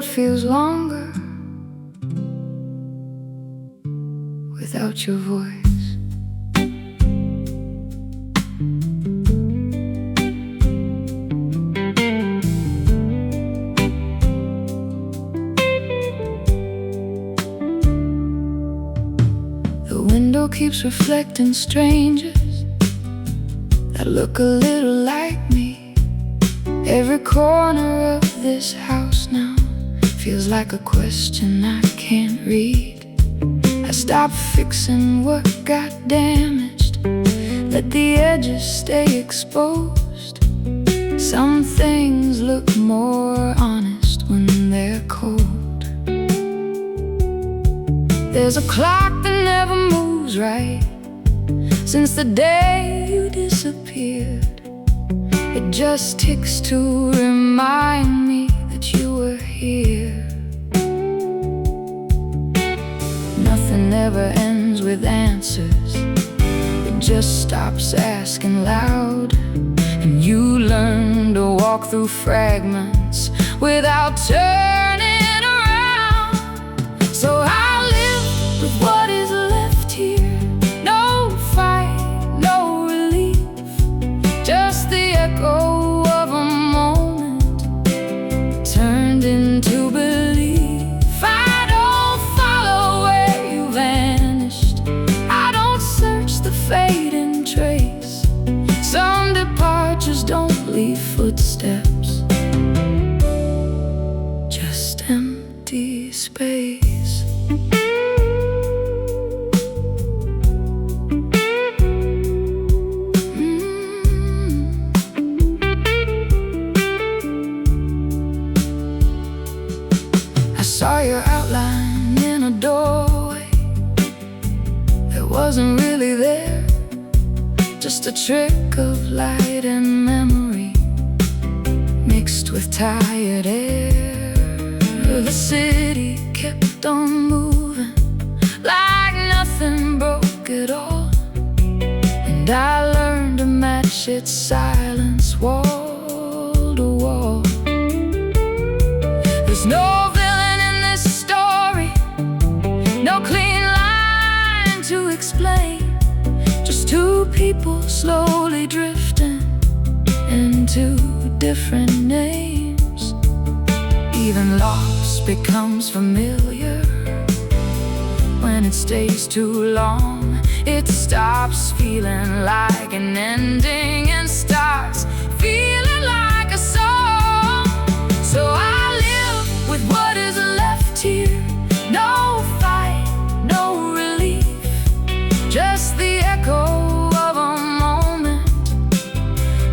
world feels longer without your voice. The window keeps reflecting strangers that look a little like me. Every corner of this house now feels like a question I can't read. I stopped fixing what got damaged, let the edges stay exposed. Some things look more honest when they're cold. There's a clock that never moves right since the day you disappeared. It just ticks to remind me that you were here. Nothing ever ends with answers, it just stops asking loud. And you learn to walk through fragments without turning around. So I live with what is left here. No fight, no relief, just the echo of a moment turned into belief. I don't follow where you vanished, I don't search the fading trace. Some departures don't leave footsteps, just empty space. Saw your outline in a doorway that wasn't really there, just a trick of light and memory mixed with tired air. The city kept on moving like nothing broke at all, and I learned to match its silence wall to wall. There's no no clean line to explain, just two people slowly drifting into different names. Even loss becomes familiar when it stays too long. It stops feeling like an ending and starts feeling like a song. So I live with what is left here. No fight, no relief, just the echo of a moment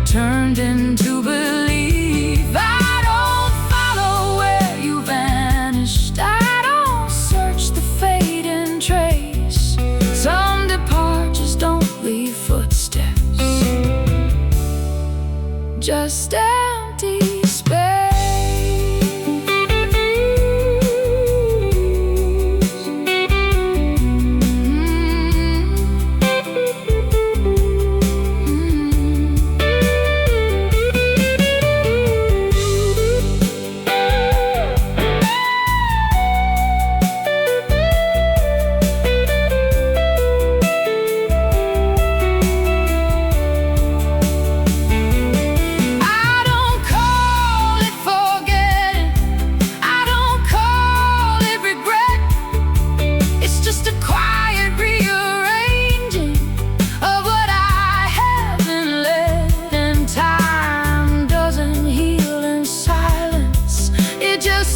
turned into belief. I don't follow where you vanished, I don't search the fading trace. Some departures don't leave footsteps, just empty space.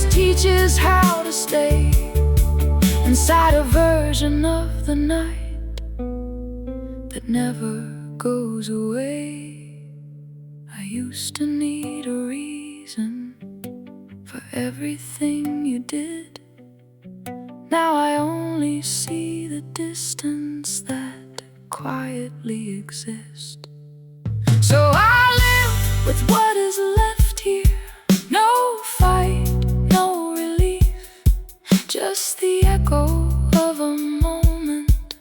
Teaches how to stay inside a version of the night that never goes away. I used to need a reason for everything you did. Now I only see the distance that quietly exists. So I live with what is left here. No fight, no relief, just the echo of a moment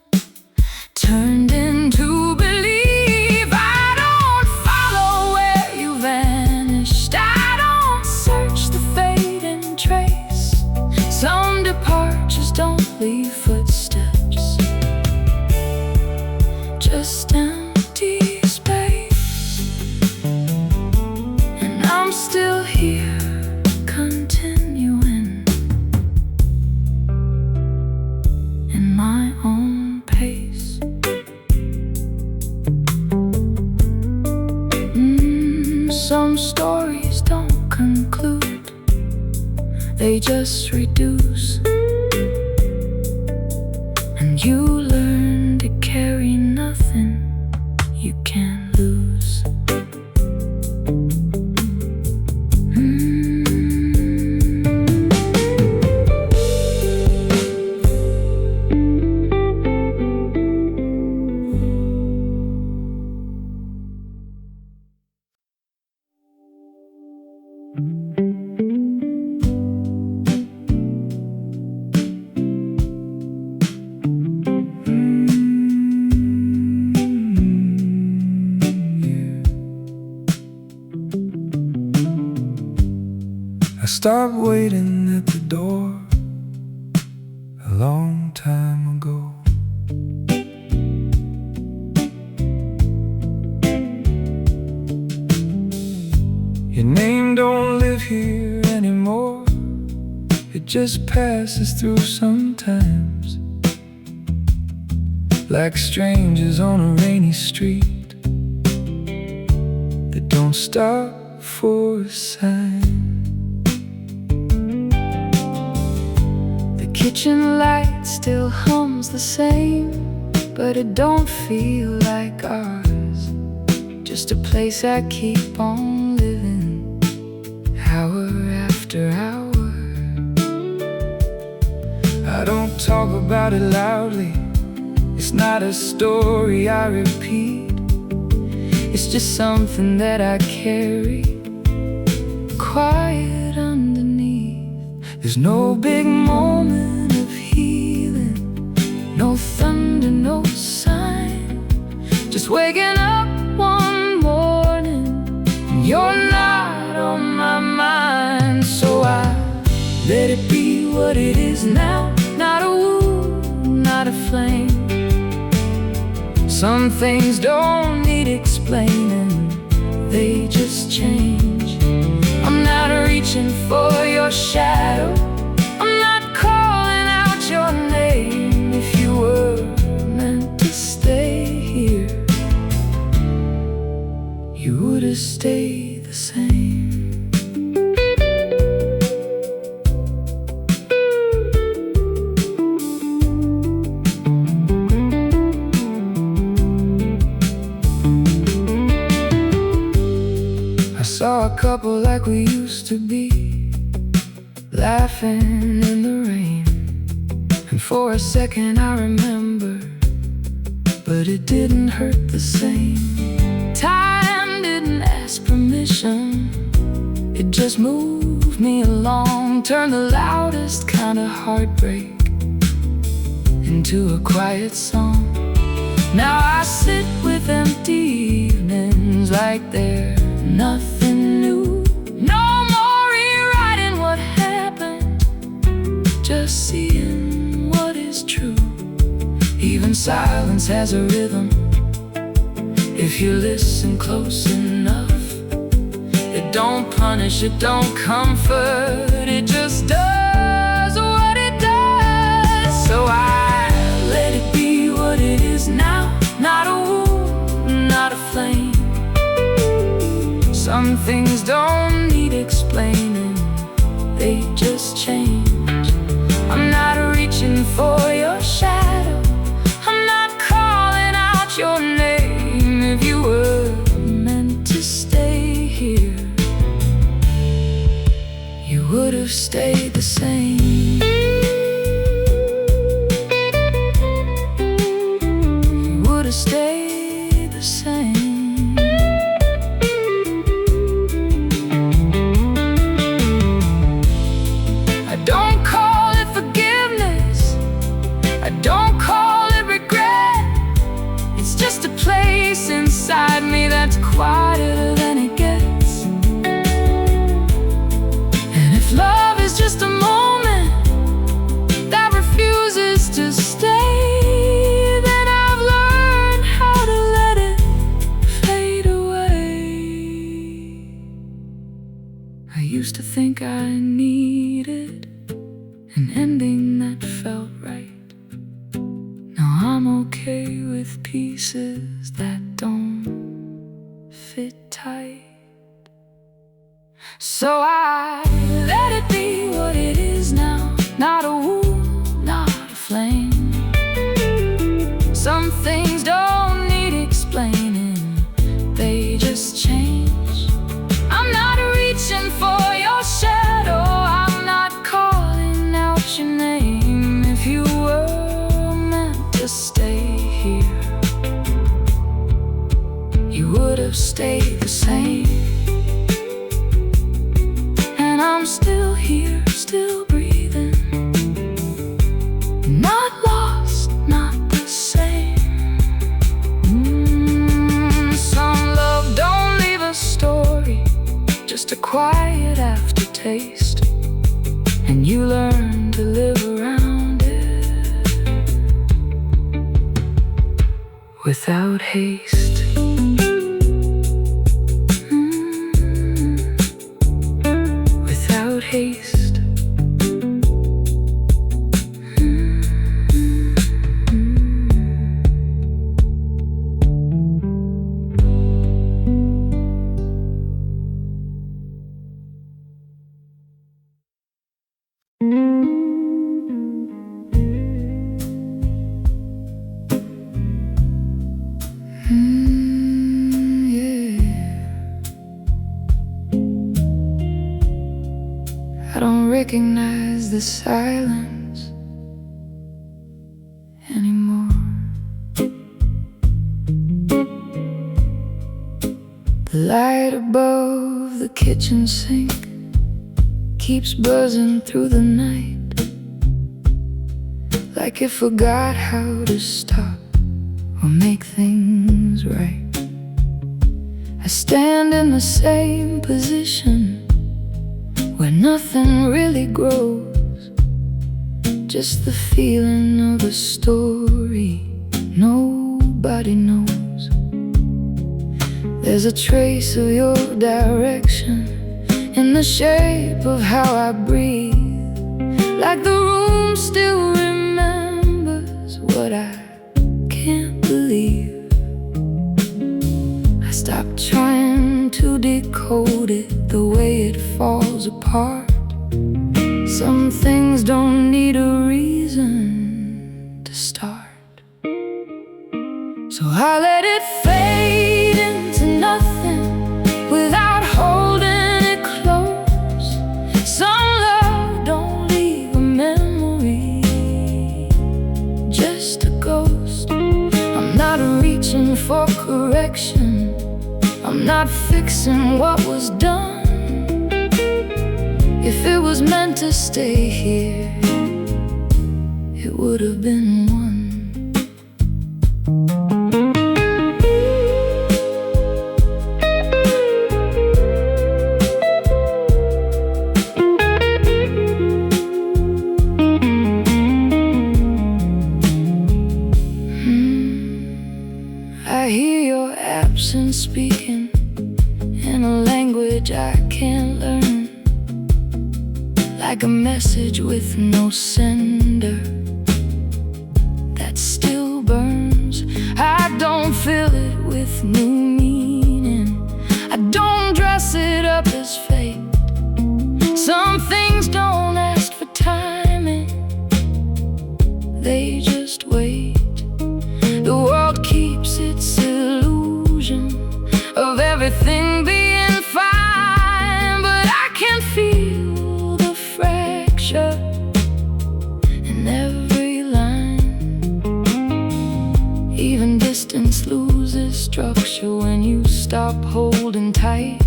turned into belief. I don't follow where you vanished, I don't search the fading trace. Some departures don't leave footsteps, just empty space. And I'm still here, continuing in my own pace. Some stories don't conclude, they just reduce. And you learn to carry nothing you can't lose. I stopped waiting at the door a long time ago. Your name don't live here anymore, it just passes through sometimes, like strangers on a rainy street that don't stop for a sign. Kitchen light still hums the same, but it don't feel like ours. Just a place I keep on living, hour after hour. I don't talk about it loudly, it's not a story I repeat. It's just something that I carry, quiet underneath. There's no big moment of healing, no thunder, no sign, just waking up one morning and you're not on my mind. So I let it be what it is now, not a wound, not a flame. Some things don't need explaining, they just change. I'm not reaching for your shadow, I'm not calling out your name. If you were meant to stay here, you would have stayed the same. I saw a couple like we used to be, laughing in the rain. And for a second I remember, but it didn't hurt the same. Time didn't ask permission, it just moved me along, turned the loudest kind of heartbreak into a quiet song. Now I sit with empty evenings like they're nothing new. no more rewriting what happened, Just seeing what is true. Even silence has a rhythm, if you listen close enough. It don't punish, it don't comfort, it just does what it does. So I let it be what it is now, not a wound, not a flame. Some things don't need explaining, they just change. I'm not reaching for your shadow, I'm not calling out your name. If you were meant to stay here, you would have stayed the same. You would have stayed the same. I ending that felt right. Now I'm okay with pieces that don't fit tight. So I let it be what it is now. Not a wound, not a flame. Some things don't need explaining, they just change. I'm not reaching for your shadow, I'm not calling out your name. If you were meant to stay here, you would have stayed the same. And I'm still here, still breathing, not lost, not the same. Some love don't leave a story, just a quiet aftertaste, and you learn to live around it without haste. Without haste. I don't recognize the silence anymore. The light above the kitchen sink keeps buzzing through the night, like it forgot how to stop or make things right. I stand in the same position where nothing really grows, just the feeling of a story nobody knows. There's a trace of your direction in the shape of how I breathe, like the room still remembers what I can't believe. I stopped trying to decode it the way it falls apart. Some things don't need a reason to start. So I let it fade into nothing without holding it close. Some love don't leave a memory, just a ghost. I'm not reaching for correction, I'm not fixing what was done. If it was meant to stay here, it would have been one. I hear your absence speaking in a language I can't learn, like a message with no sender that still burns. I don't fill it with new meaning, I don't dress it up as fate. Some things don't ask for timing, they just wait. The world keeps its illusion of everything being fine, but I can feel the fracture in every line. Even distance loses structure when you stop holding tight.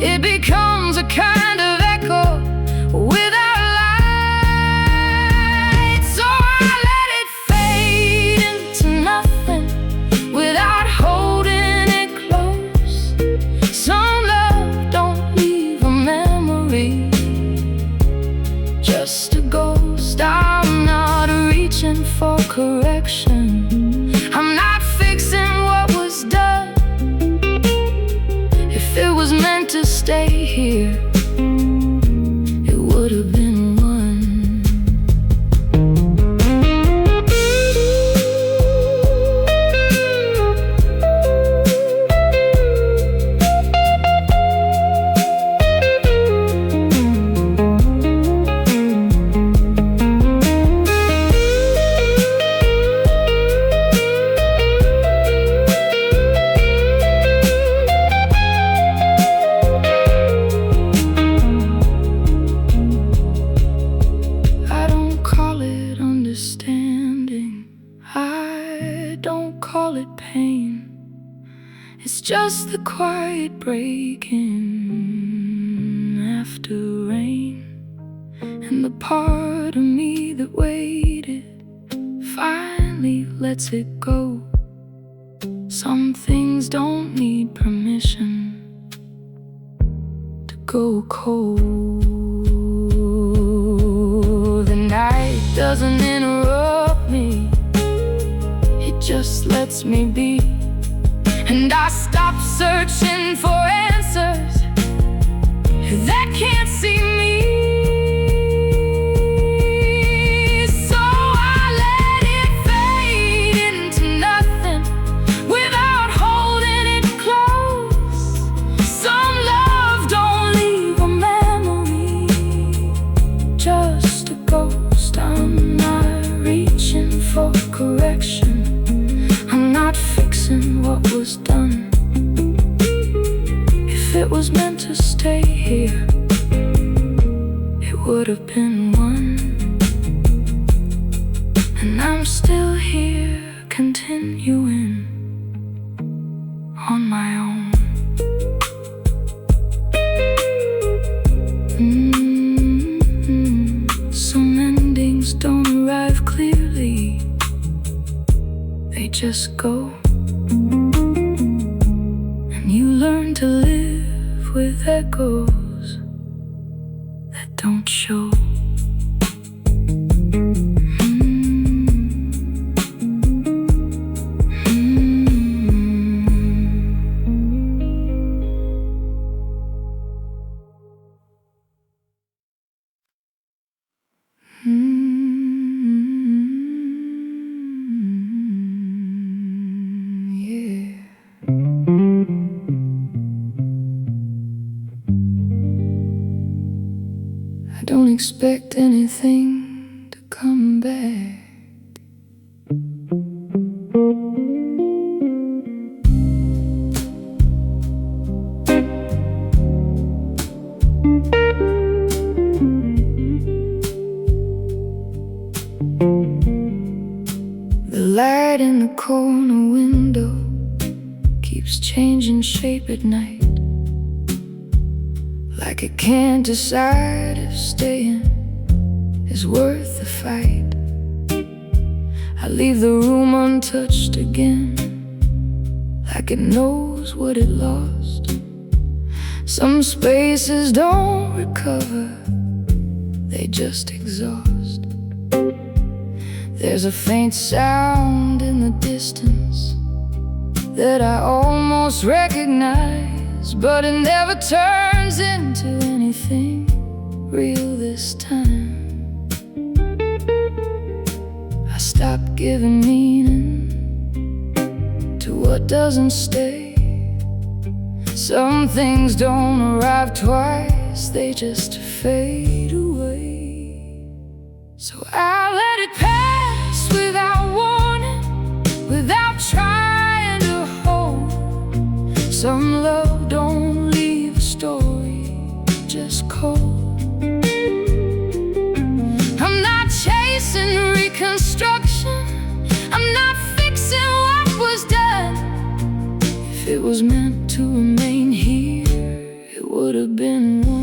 It becomes a kind of echo without light. So I let it fade into nothing without holding it close. Some love don't leave a memory, just a ghost. I'm not reaching for correction, I'm not fixing what was done. If it was meant to stay here, just the quiet breaking after rain. And the part of me that waited finally lets it go. Some things don't need permission to go cold. The night doesn't interrupt me, it just lets me be. And I stop searching for answers that can't see me. So I let it fade into nothing without holding it close. Some love don't leave a memory, just a ghost. I'm not reaching for correction, I'm not fixing what was done. If it was meant to stay here, it would have been one. And I'm still here, continuing on my own. Some endings don't arrive clearly, they just go. And you learn to live with echoes that don't show. I don't expect anything to come back. The light in the corner window keeps changing shape at night, like it can't decide if staying is worth the fight. I leave the room untouched again, like it knows what it lost. Some spaces don't recover, they just exhaust. There's a faint sound in the distance that I almost recognize, but it never turns into anything real this time. I stopped giving meaning to what doesn't stay. Some things don't arrive twice, they just fade away. So I let it pass without warning, without trying to hold. Some love don't leave a story just cold. I'm not chasing reconstruction, I'm not fixing what was done. If it was meant to remain here, it would have been one.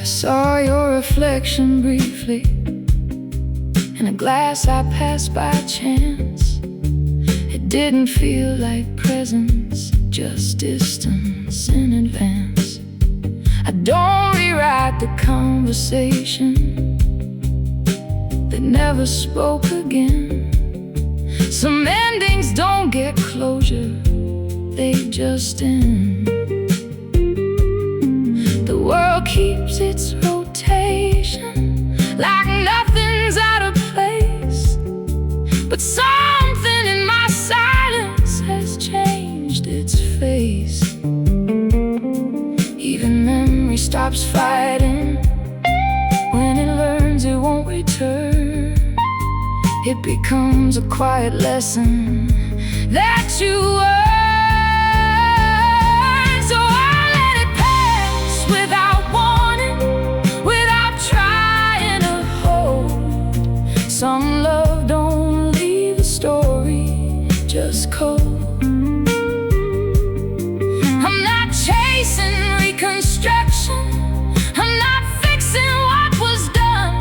Saw your reflection briefly in a glass I passed by chance. It didn't feel like presence, just distance in advance. I don't rewrite the conversation that never spoke again. Some endings don't get closure, they just end. The world keeps its rotation, like nothing's out of place. But something in my silence has changed its face. Even memory stops fighting. it becomes a quiet lesson that you learn. So I let it pass without warning, without trying to hold. Some love don't leave a story just cold. I'm not chasing reconstruction, I'm not fixing what was done.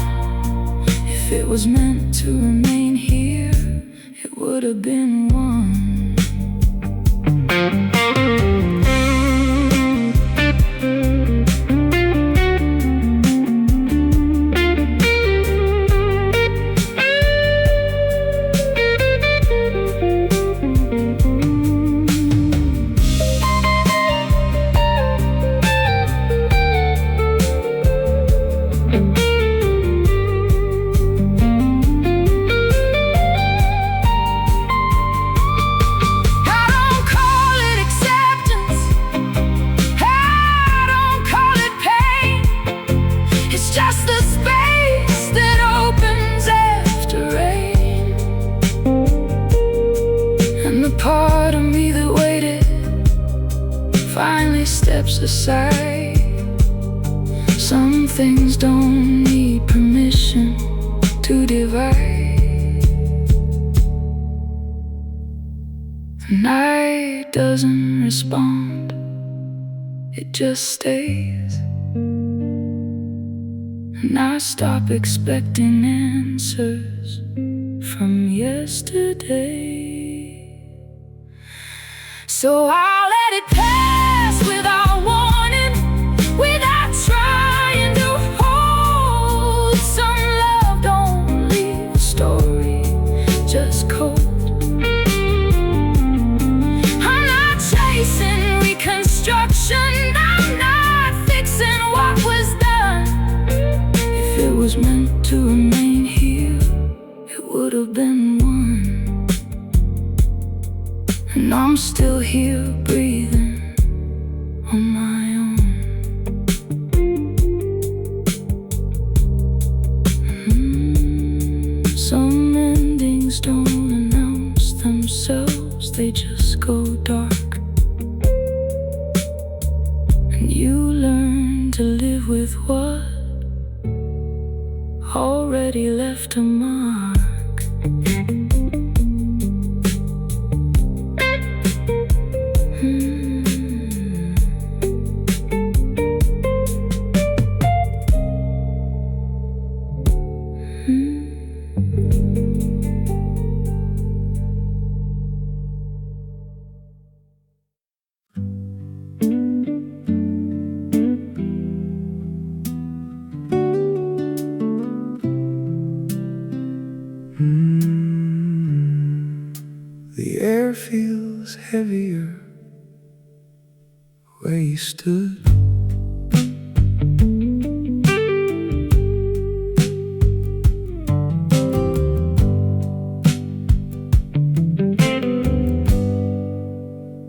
If it was meant to remain here, it would have been one. Part of me that waited finally steps aside. Some things don't need permission to divide. The night doesn't respond, it just stays. And I stop expecting answers from yesterday. So I'll let it pass without warning, without trying to hold. Some love don't leave a story just cold. I'm not chasing reconstruction, I'm not fixing what was done. If it was meant to remain here, it would have been one. And I'm still here breathing on my own. Some endings don't announce themselves, they just go dark. And you learn to live with what already left a mark. The air feels heavier where you stood.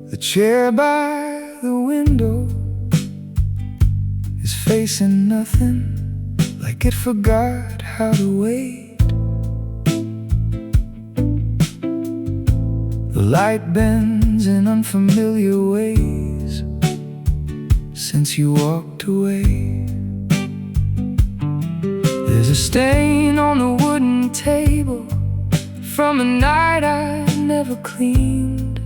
The chair by the window is facing nothing, like it forgot how to wait. The light bends in unfamiliar ways since you walked away. There's a stain on the wooden table from a night I never cleaned.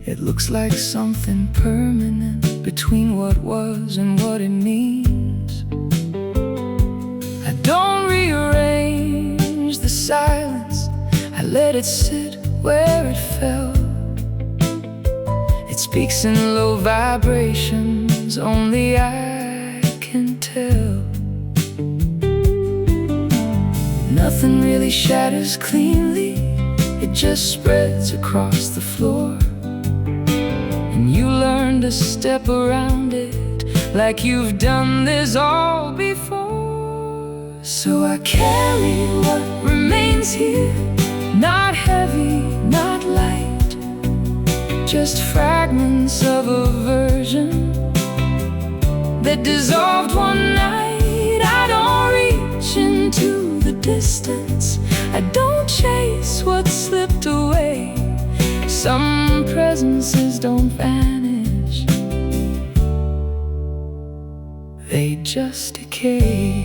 It looks like something permanent between what was and what it means. I don't rearrange the silence, I let it sit where it fell. It speaks in low vibrations, only I can tell. Nothing really shatters cleanly, it just spreads across the floor. And you learn to step around it like you've done this all before. So I carry what remains here, not heavy, not light, just fragments of a version that dissolved one night. I don't reach into the distance, I don't chase what slipped away. Some presences don't vanish, they just decay.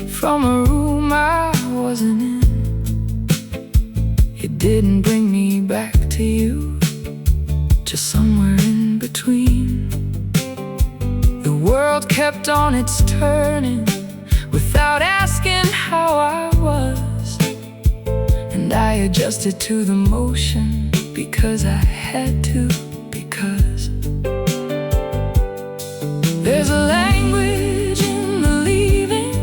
From a room I wasn't in. It didn't bring me back to you, just somewhere in between. The world kept on its turning without asking how I was, and I adjusted to the motion because I had to, because there's a language in the leaving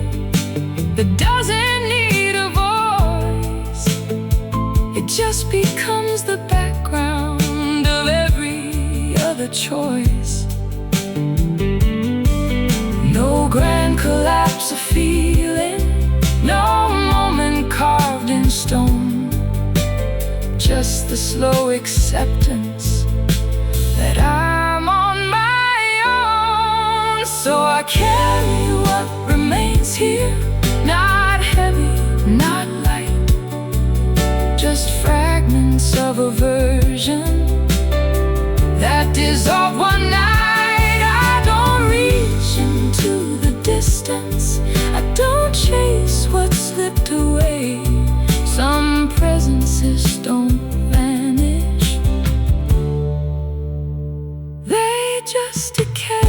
that doesn't need a voice. It just becomes the background of every other choice. No grand collapse of feeling, no moment carved in stone, just the slow acceptance that I'm on my own. So I carry what remains here, not heavy, not light, just fragments of a version that dissolved one night. I don't reach into the distance, I don't chase what slipped away. Some presences don't vanish, they just decay.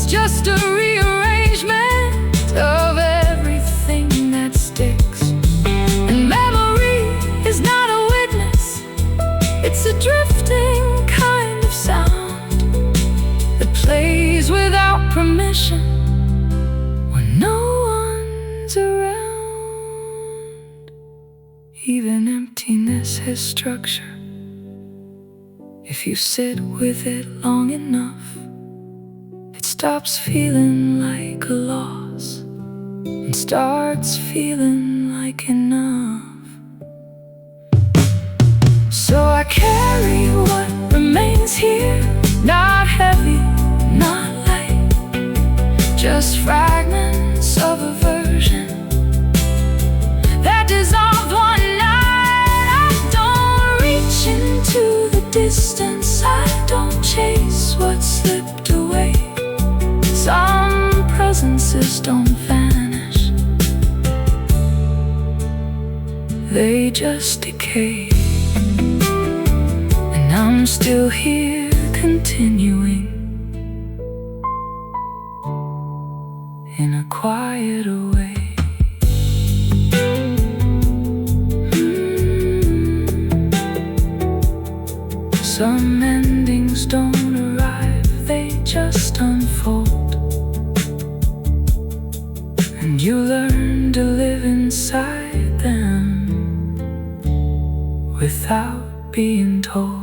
Just a rearrangement of everything that sticks. And memory is not a witness, it's a drifting kind of sound that plays without permission when no one's around. Even emptiness has structure if you sit with it long enough. Stops feeling like a loss and starts feeling like enough. So I carry what remains here, not heavy, not light, just fragments of a version that dissolved one night. I don't reach into the distance, I don't chase what slipped away. Some presences don't vanish, they just decay. And I'm still here continuing in a quieter way. Some endings don't arrive, they just unfold. And you learn to live inside them without being told.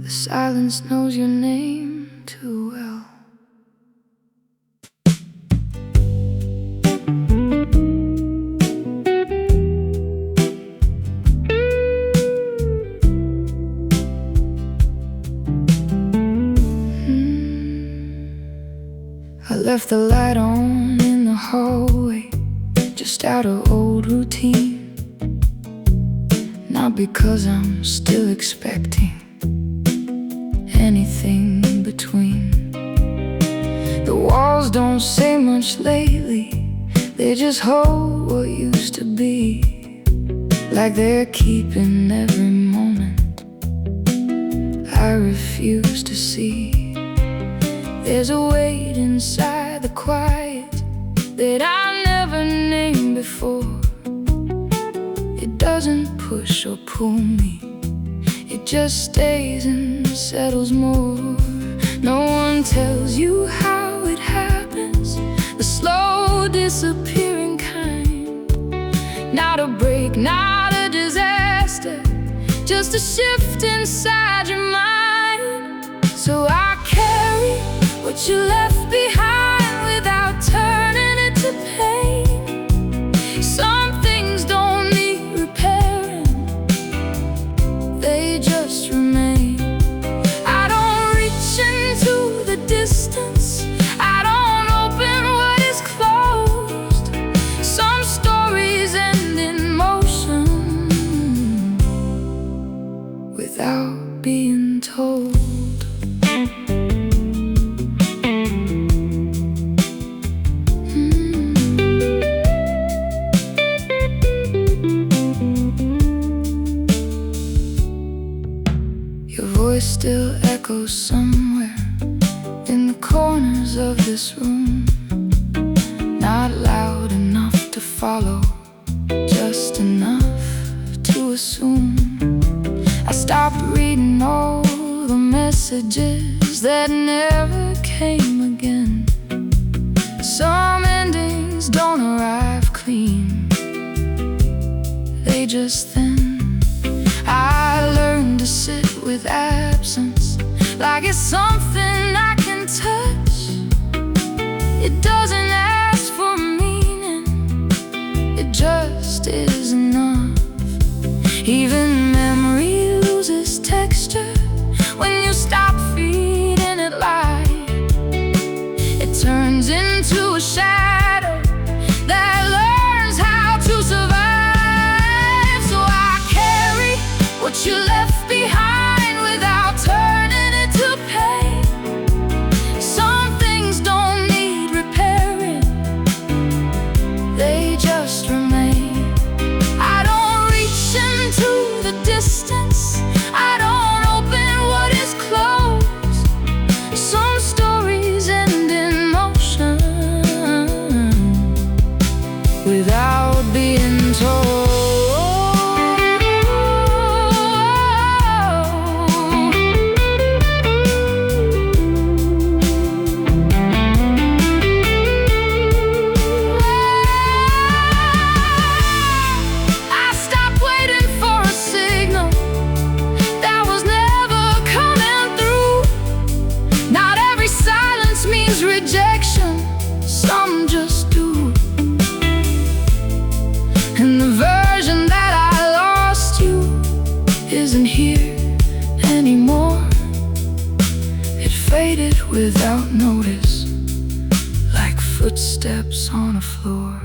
The silence knows your name too well. Left the light on in the hallway, just out of old routine. Not because I'm still expecting anything between. The walls don't say much lately, they just hold what used to be, like they're keeping every moment I refuse to see. There's a weight inside the quiet that I never named before. It doesn't push or pull me, it just stays and settles more. No one tells you how it happens, the slow disappearing kind. Not a break, not a disaster, just a shift inside your mind. So I carry what you left behind without turning it to pain. Some things don't need repairing, they just remain. I don't reach into the distance, I don't open what is closed. Some stories end in motion without being told. Your voice still echoes somewhere in the corners of this room. Not loud enough to follow, just enough to assume. I stopped reading all the messages that never came again. Some endings don't arrive clean, they just thin. I learned to sit with absence like it's something I can touch. It doesn't ask for meaning, it just is enough. Even memory loses texture when you stop feeding it light. It turns into a shadow that learns how to survive. So I carry what you left behind without turning it to pain. Some things don't need repairing, they just remain. I don't reach into the distance, I don't open what is closed. Some stories end in motion without being told. Rejection, some just do. And the version that I lost you isn't here anymore. It faded without notice, like footsteps on a floor.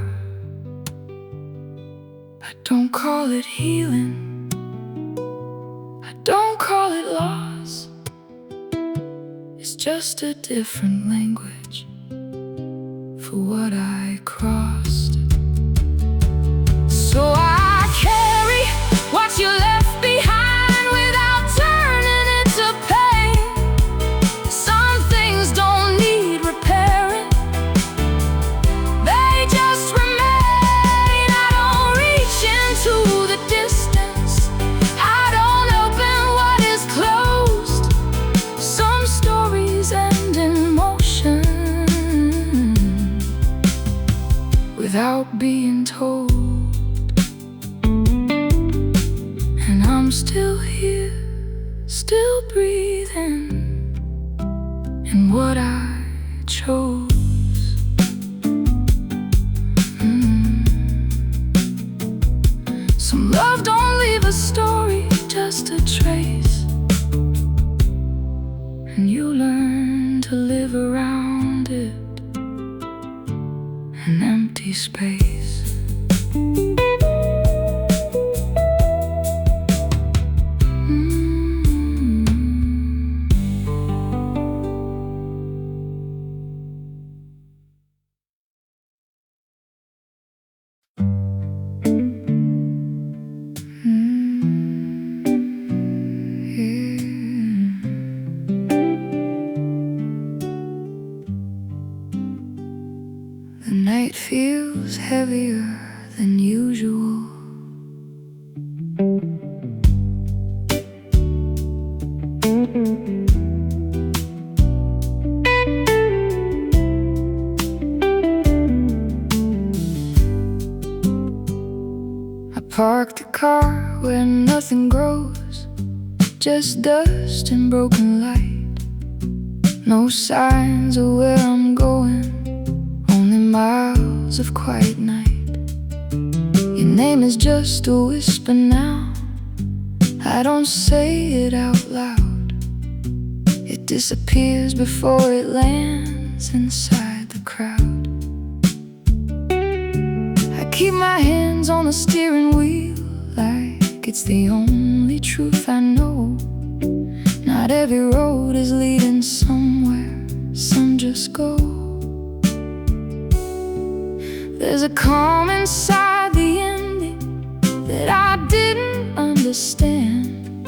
I don't call it healing, I don't call it loss. It's just a different language for what I crossed. So I carry what you left behind without turning it to pain. Some things don't need repairing, they just remain. I don't reach into the distance, I don't open what is closed. Some stories end in motion without being told. And I'm still here, still breathing in what I chose. Some love don't leave a story, just a trace. And you learn to live around it an empty space. The night feels heavier than usual. I parked the car where nothing grows, just dust and broken light. No signs of where I'm going, only miles of quiet night. Your name is just a whisper now, I don't say it out loud. It disappears before it lands inside the crowd. I keep my hands on the steering wheel like it's the only truth I know. Not every road is leading somewhere, some just go. There's a calm inside the ending that I didn't understand.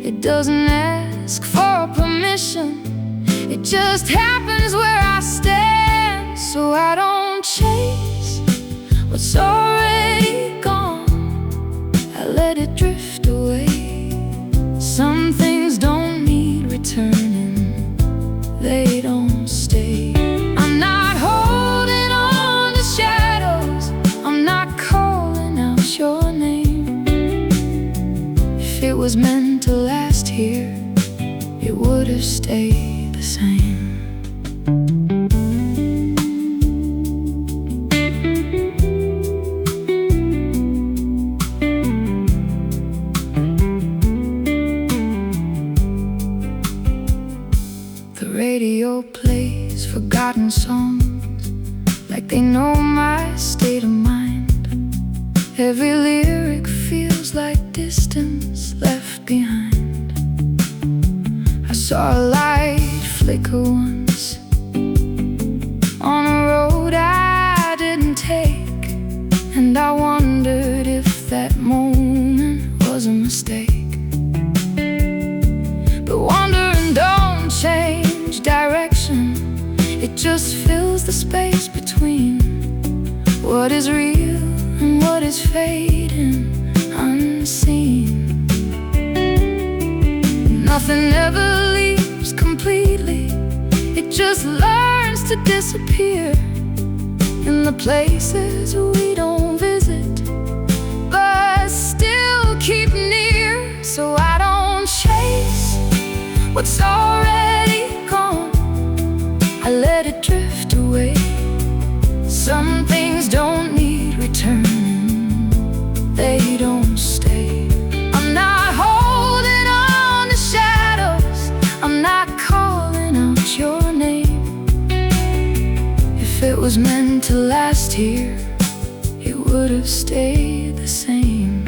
It doesn't ask for permission, it just happens where I stand. So I don't chase what's already gone, I let it drift away. Some things don't need returning, they don't stay. I'm not holding on to shadows, I'm not calling out your name. If it was meant to last here, it would have stayed the same. The radio plays forgotten songs like they know my state of mind. Every lyric feels like distance left behind. I saw a light flicker once on a road I didn't take, and I wondered if that moment was a mistake. But wandering don't change direction, it just fills the space between what is real and what is fading unseen. Nothing ever leaves completely, it just learns to disappear in the places we don't visit, but still keep near. So I don't chase what's already gone, I let it drift away. Some things don't need returning, they don't stay. I'm not holding on to shadows, I'm not calling out your name. If it was meant to last here, it would have stayed the same.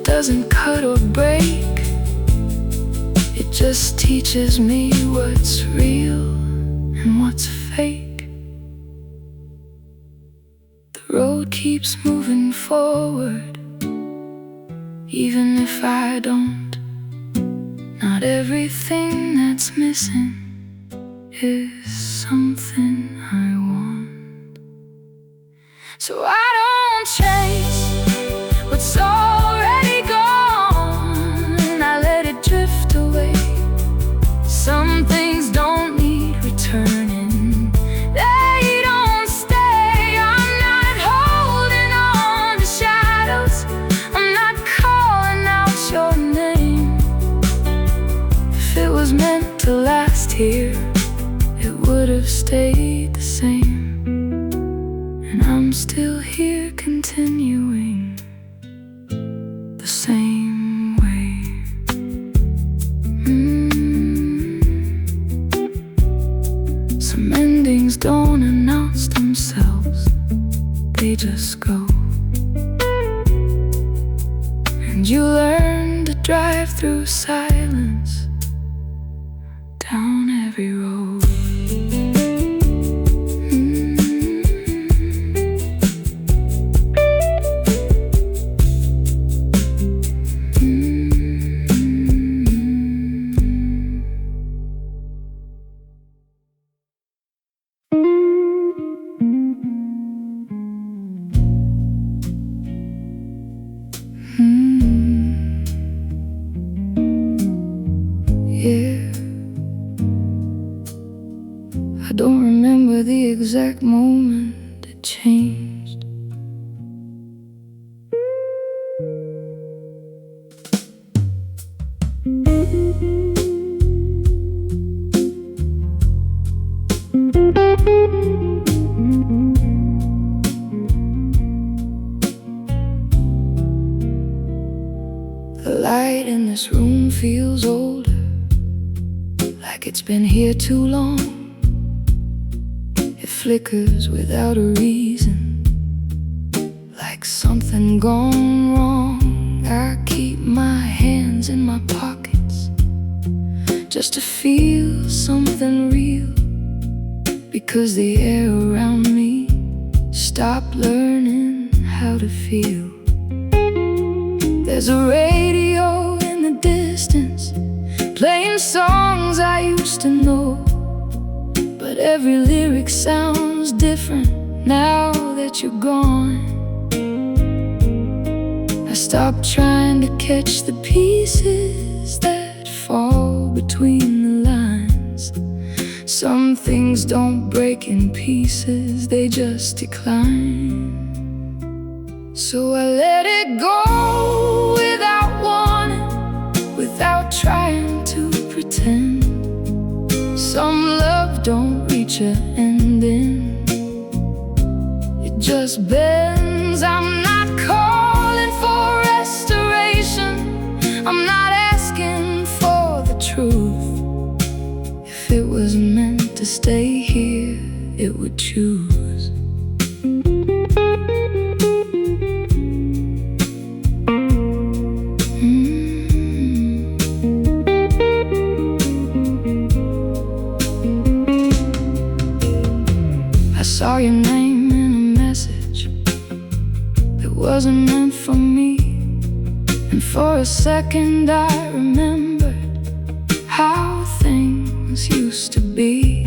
Doesn't cut or break, it just teaches me what's real and what's fake. The road keeps moving forward, even if I don't. Not everything that's missing is something I want. So I don't chase what's already gone, I let it drift away. Some things don't need return, we're continuing the same way. Some endings don't announce themselves, they just go. And you learn to drive through silence down every road. Yeah, I don't remember the exact moment it changed. The light in this room feels older, like it's been here too long. It flickers without a reason, like something gone wrong. I keep my hands in my pockets just to feel something real, because the air around me stopped learning how to feel. There's a radio in the distance playing songs I used to know, but every lyric sounds different now that you're gone. I stopped trying to catch the pieces that fall between the lines. Some things don't break in pieces, they just decline. So I let it go without warning, without trying to pretend. Some love don't reach an ending, it just bends. I'm not calling for restoration, I'm not asking for the truth. If it was meant to stay here, it would choose. I saw your name in a message that wasn't meant for me, and for a second I remembered how things used to be.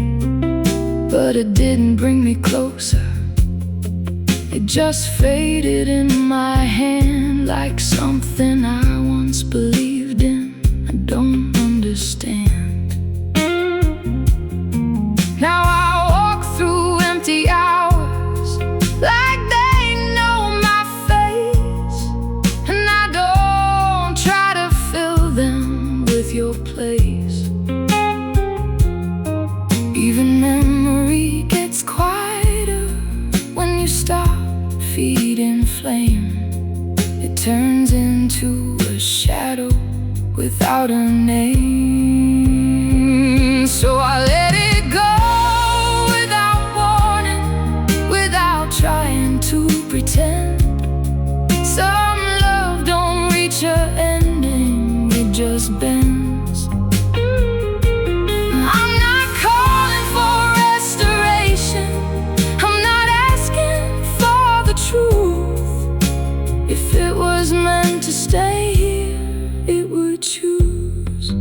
But it didn't bring me closer, it just faded in my hand like something I once believed in. I don't understand. Now I walk through empty hours like they know my face, and I don't try to fill them with your place. Even memory gets quieter when you stop feeding flame. It turns into a shadow without a name. So I let it go without warning, without trying to pretend. Some love don't reach an ending, it just bends. I'm not calling for restoration, I'm not asking for the truth. If it was meant to stay here, it would choose.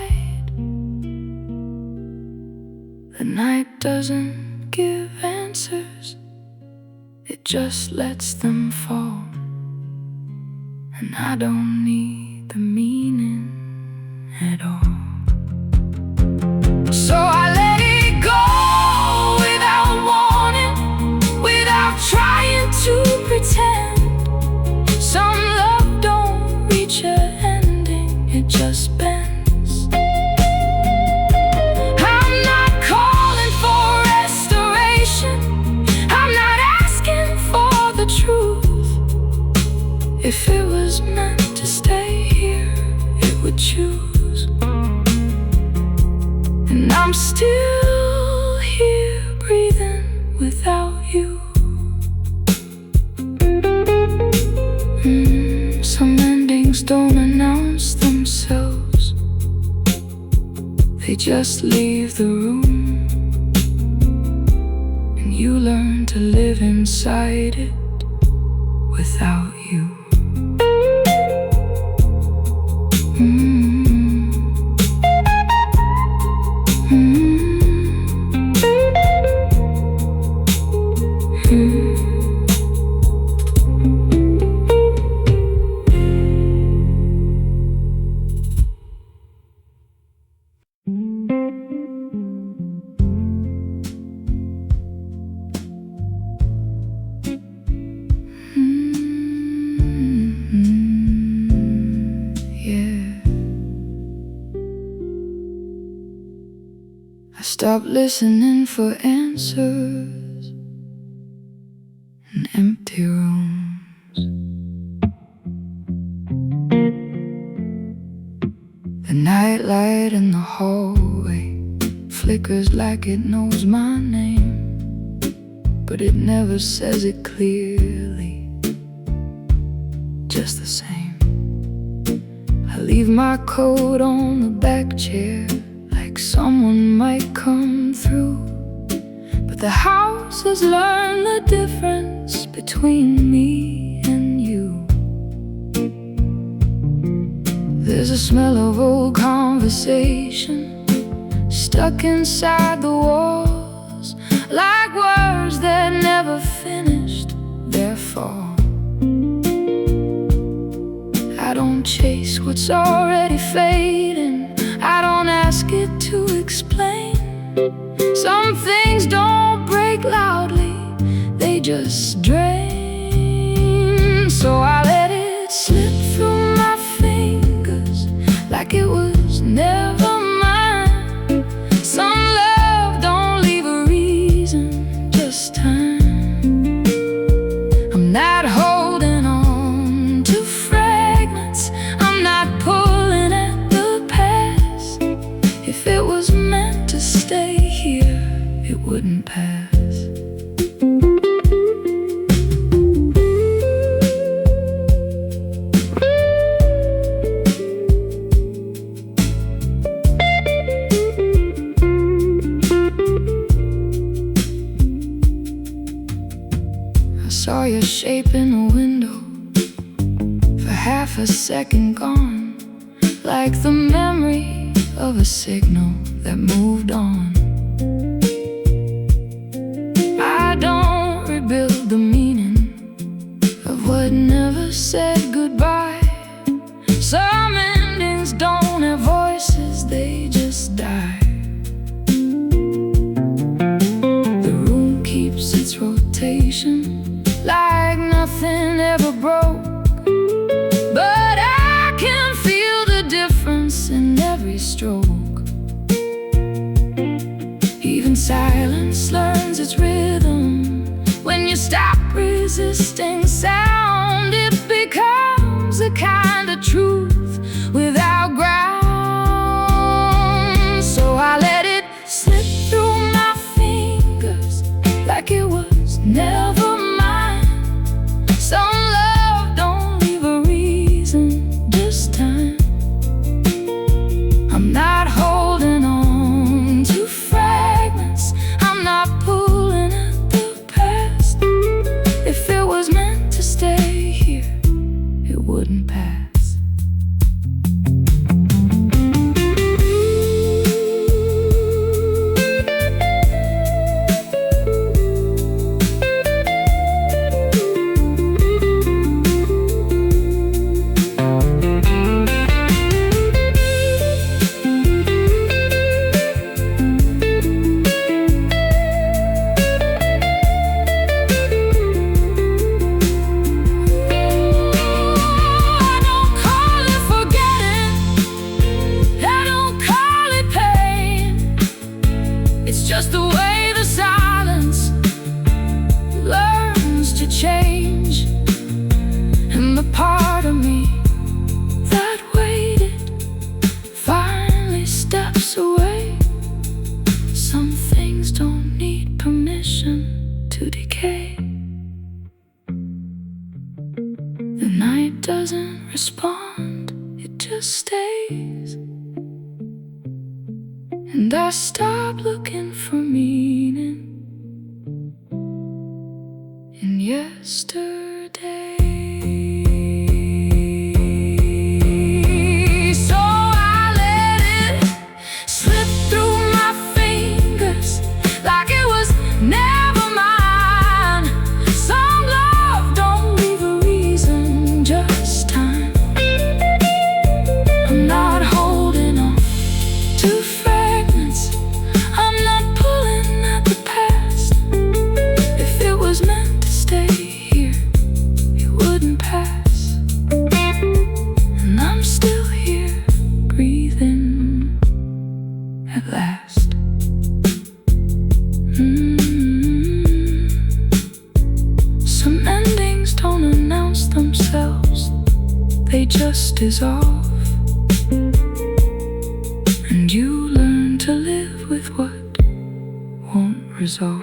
light. The night doesn't give answers, it just lets them fall. And I don't need the meaning at all. So I let it go without warning, without trying to pretend. Some love don't reach an ending, it just bends. I'm not calling for restoration, I'm not asking for the truth. If it was meant to stay here, it would choose. And I'm still here breathing without you. Some endings don't announce themselves, they just leave the room. And you learn to live inside it without you. I stopped listening for answers in empty rooms. The nightlight in the hallway flickers like it knows my name, but it never says it clearly, just the same. I leave my coat on the back chair, like someone might come through. But the house has learned the difference between me and you. There's a smell of old conversation stuck inside the walls, like words that never finished their fall. I don't chase what's already fading, I don't ask it to explain. Some things don't break loudly, they just drain. So I let it slip through my fingers like it was never mine. Some love don't leave a reason, just time. I'm not holding on to fragments, I'm not pulling at the past. If it was meant to stay here, it wouldn't pass. I saw your shape in the window, for half a second gone, like the memory of a signal that moved on. I don't rebuild the meaning of what never said goodbye. Some endings don't have voices, they just die. The room keeps its rotation, like nothing ever broke. But I can feel the difference in every stroke. Even silence learns its rhythm. When you stop resisting sound, it becomes a kind of truth without ground. So I let it slip through my fingers like it was never mine. Some love don't leave a reason, just time. I'm not holding on to fragments, I'm not pulling at the past. If it was meant to stay pass away. Some things don't need permission to decay. The night doesn't respond, it just stays. And I stop looking for meaning in yesterday. So I let it slip through my fingers like it was never mine. Some love don't leave a reason, just time. I'm not holding on to fragments, I'm not pulling at the past. If it was meant to stay here, it wouldn't pass. And I'm still here, breathing at last. Some endings don't announce themselves, they just dissolve. And you learn to live with what won't resolve.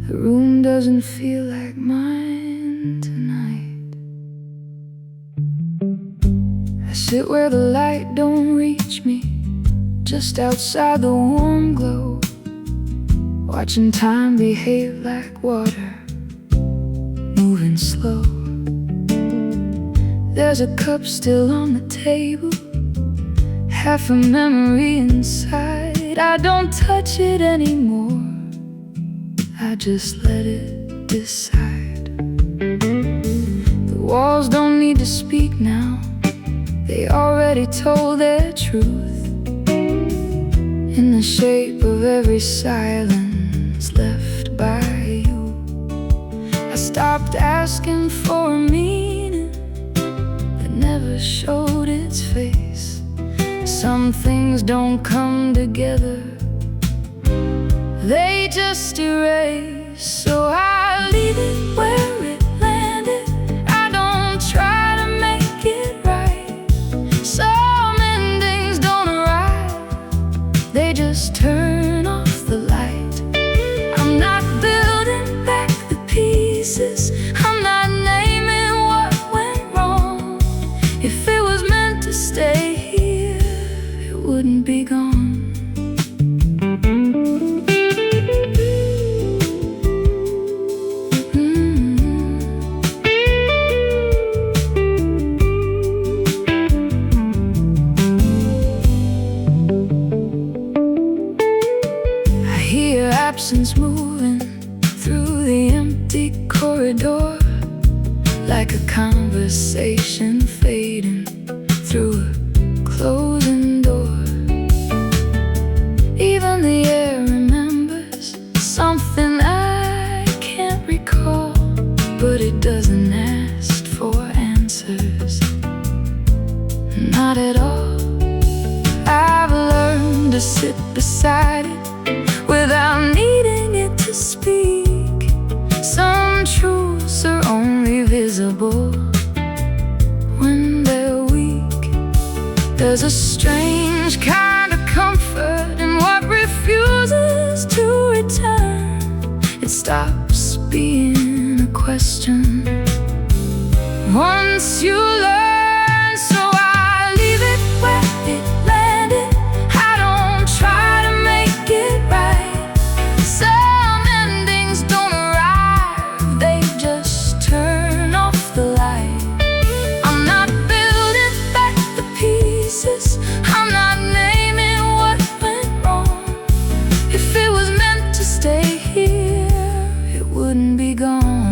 The room doesn't feel like mine tonight. I sit where the light don't reach me, just outside the warm glow, watching time behave like water, moving slow. There's a cup still on the table, half a memory inside. I don't touch it anymore, I just let it decide. The walls don't need to speak now, they already told their truth. In the shape of every silence left by you, I stopped asking for a meaning that never showed its face. Some things don't come together, they just erase. So I leave it where it landed, I don't try to make it right. Some endings don't arrive, they just turn off the light. I'm not building back the pieces, I'm not naming what went wrong. If it was meant to stay here, it wouldn't be gone. Absence moving through the empty corridor, like a conversation fading through a closing door. Even the air remembers something I can't recall, but it doesn't ask for answers, not at all. I've learned to sit beside it without needing it to speak. Some truths are only visible when they're weak. There's a strange kind of comfort in what refuses to return. It stops being a question once you learn. So I leave it where it landed, I don't try to make it right. Some endings don't arrive, they just turn off the light. I'm not building back the pieces, I'm not naming what went wrong. If it was meant to stay here, it wouldn't be gone.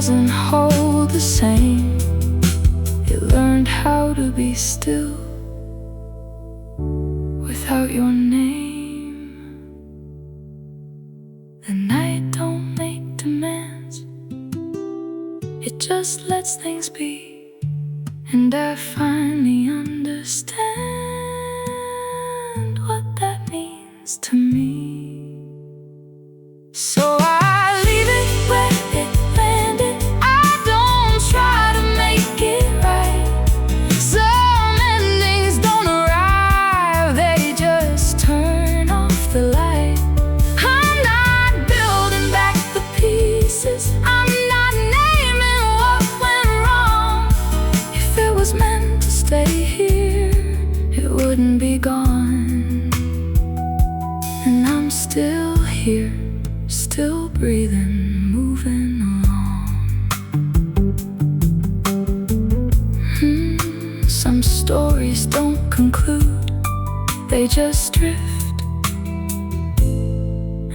doesn't hold the same. It learned how to be still without your name. The night don't make demands, it just lets things be. And I finally understand what that means to me. So I leave it where it landed. I don't try to make it right. Some endings don't arrive, they just turn off the light. I'm not building back the pieces, I'm not naming what went wrong. If it was meant to stay here, it wouldn't be gone. And I'm still here, still breathing, moving along. Some stories don't conclude, they just drift.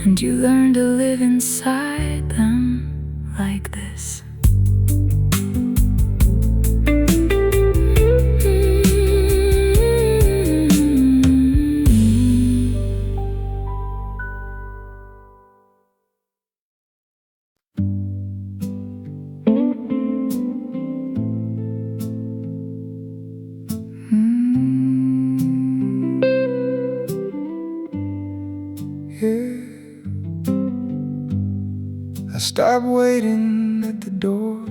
And you learn to live inside them like this. I stopped waiting at the door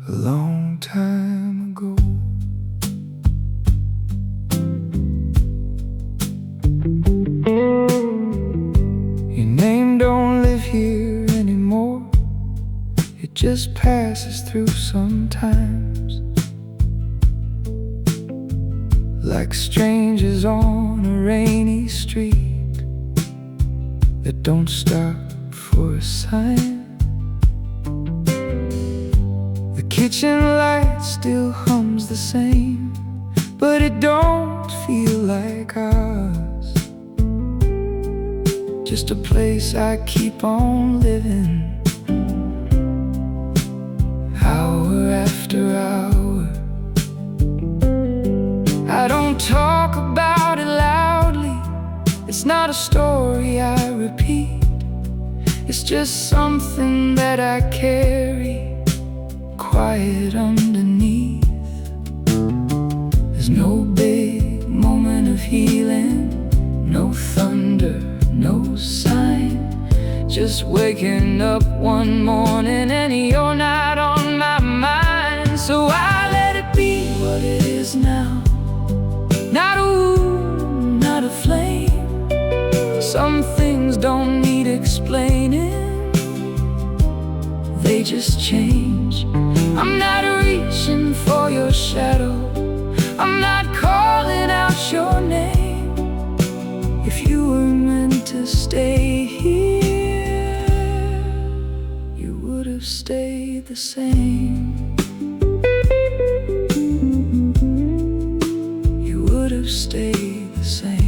a long time ago. Your name don't live here anymore, it just passes through sometimes, like strangers on a rainy street that don't stop for a sign. The kitchen light still hums the same, but it don't feel like ours. Just a place I keep on living, hour after hour. I don't talk about it loudly, it's not a story I repeat. It's just something that I carry quiet underneath. There's no big moment of healing, no thunder, no sign. Just waking up one morning and you're not on my mind. So I let it be what it is now. Not a wound, not a flame. Some things don't need explaining, they just change. I'm not reaching for your shadow, I'm not calling out your name. If you were meant to stay here, you would have stayed the same. You would have stayed the same.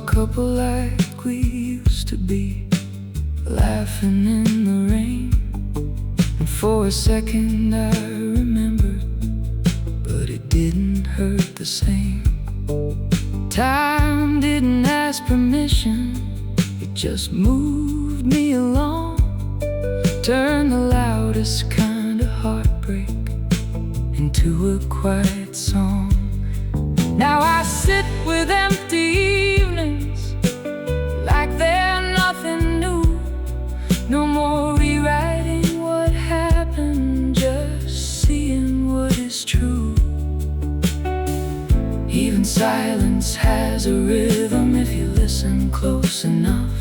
Couple like we used to be, laughing in the rain. And for a second I remembered, but it didn't hurt the same. Time didn't ask permission, it just moved me along. Turned the loudest kind of heartbreak into a quiet song. Now I sit with empty evenings, like they're nothing new. No more rewriting what happened, just seeing what is true. Even silence has a rhythm if you listen close enough.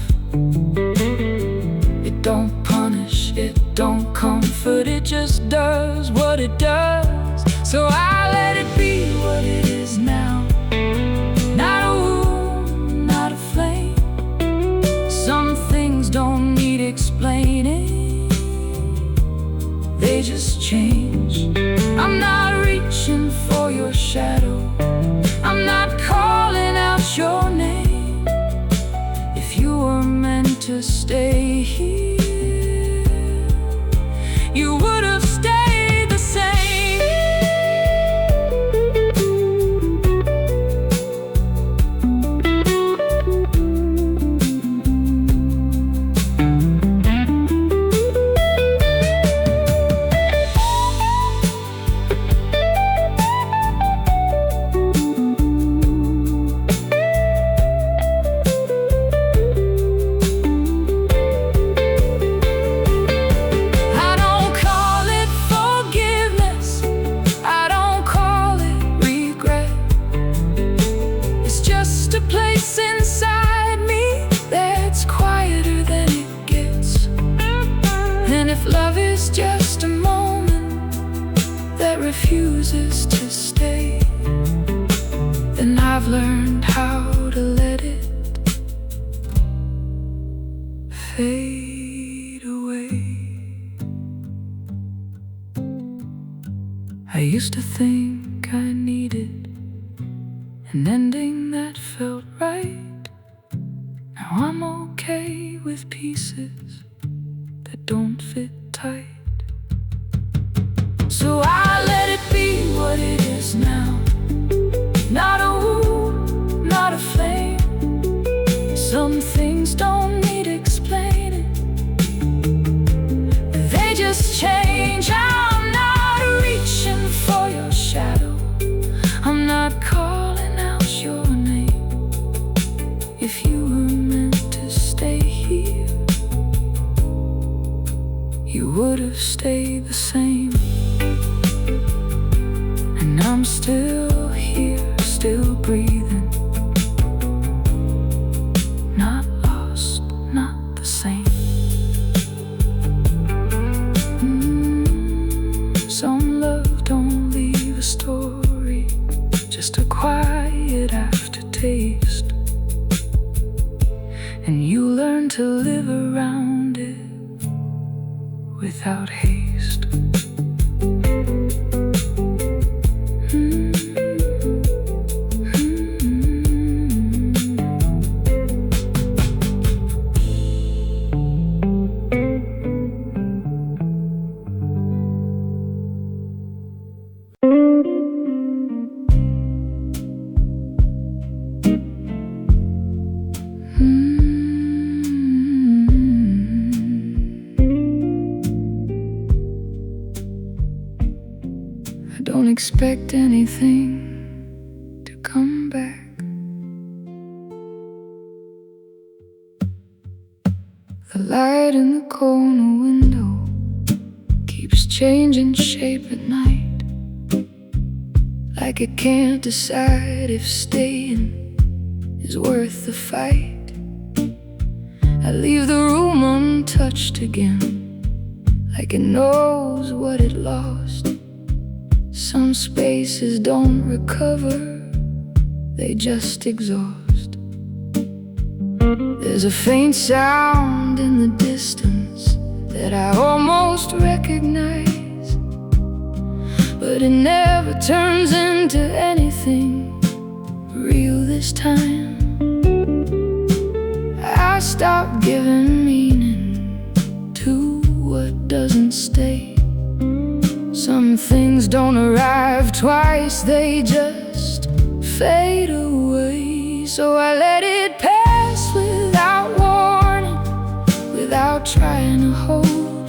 It don't punish, it don't comfort, it just does what it does. So I let it be what it is now. refuses to stay, then I've learned how to let it fade away. I used to think I needed an ending that felt right. Now I'm okay with pieces that don't fit tight. So I let it be what it is now. Not a wound, not a flame. Some things don't need explaining, they just change. I'm not reaching for your shadow, I'm not calling out your name. If you were meant to stay here, you would have stayed the same. And I'm still here, still breathing, not lost, not the same. Some love don't leave a story, just a quiet aftertaste, and you learn to live around it without haste. I don't expect anything to come back. The light in the corner window keeps changing shape at night, like it can't decide if staying is worth the fight. I leave the room untouched again, like it knows what it lost. Some spaces don't recover, they just exhaust. There's a faint sound in the distance that I almost recognize, but it never turns into anything real this time. I stop giving meaning to what doesn't stay. Some things don't arrive twice, they just fade away. So I let it pass without warning, without trying to hold.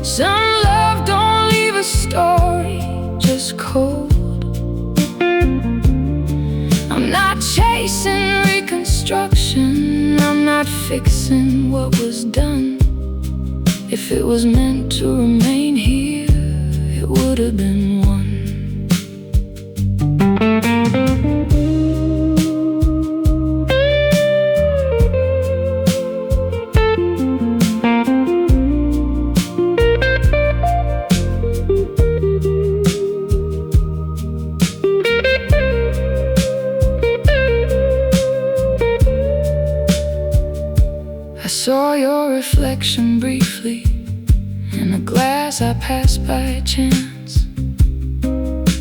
Some love don't leave a story, just cold. I'm not chasing reconstruction, I'm not fixing what was done. If it was meant to remain here, it would have been one. I saw your reflection briefly in a glass I passed by chance.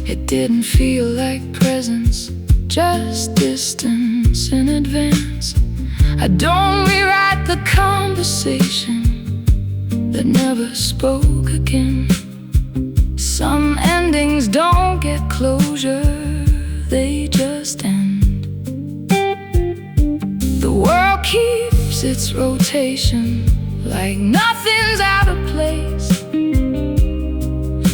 It didn't feel like presence, just distance in advance. I don't rewrite the conversation that never spoke again. Some endings don't get closure, they just end. The world keeps its rotation, like nothing's out of place.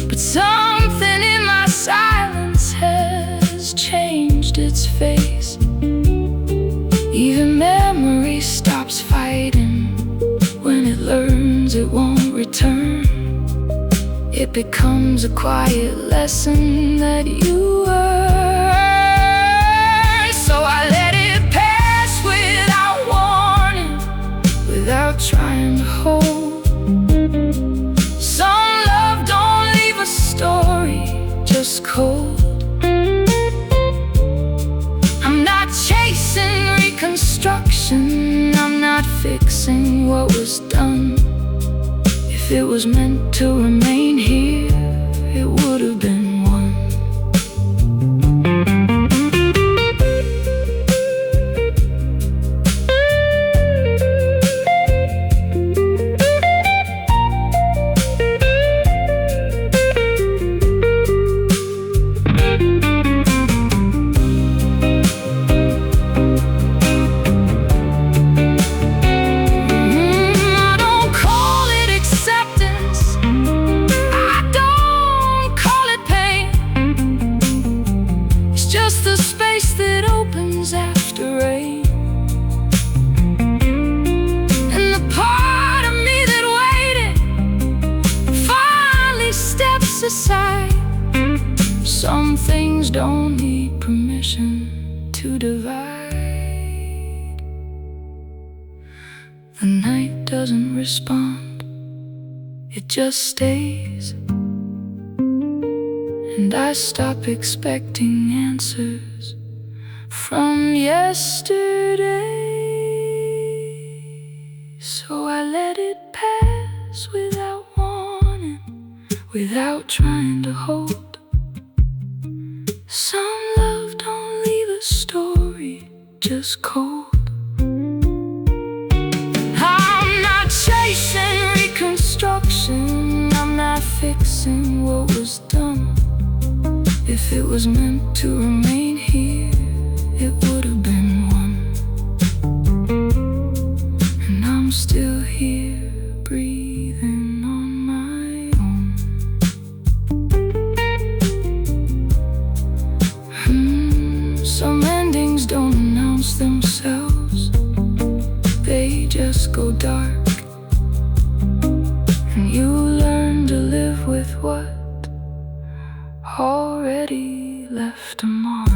But something in my silence has changed its face. Even memory stops fighting when it learns it won't return. It becomes a quiet lesson that you earn. So I let it pass without warning, without trying to hold. Some love don't leave a story, was meant to remain here, it would have been one. Aside. Some things don't need permission to divide. The night doesn't respond, it just stays. And I stop expecting answers from yesterday. So I let it pass without warning, without trying to hold. Some love don't leave a story, just cold. I'm not chasing reconstruction, I'm not fixing what was done. If it was meant to remain here, it would have been one. And I'm still here, breathing on my own. Some endings don't announce themselves, they just go dark. And you learn to live with what already left a mark.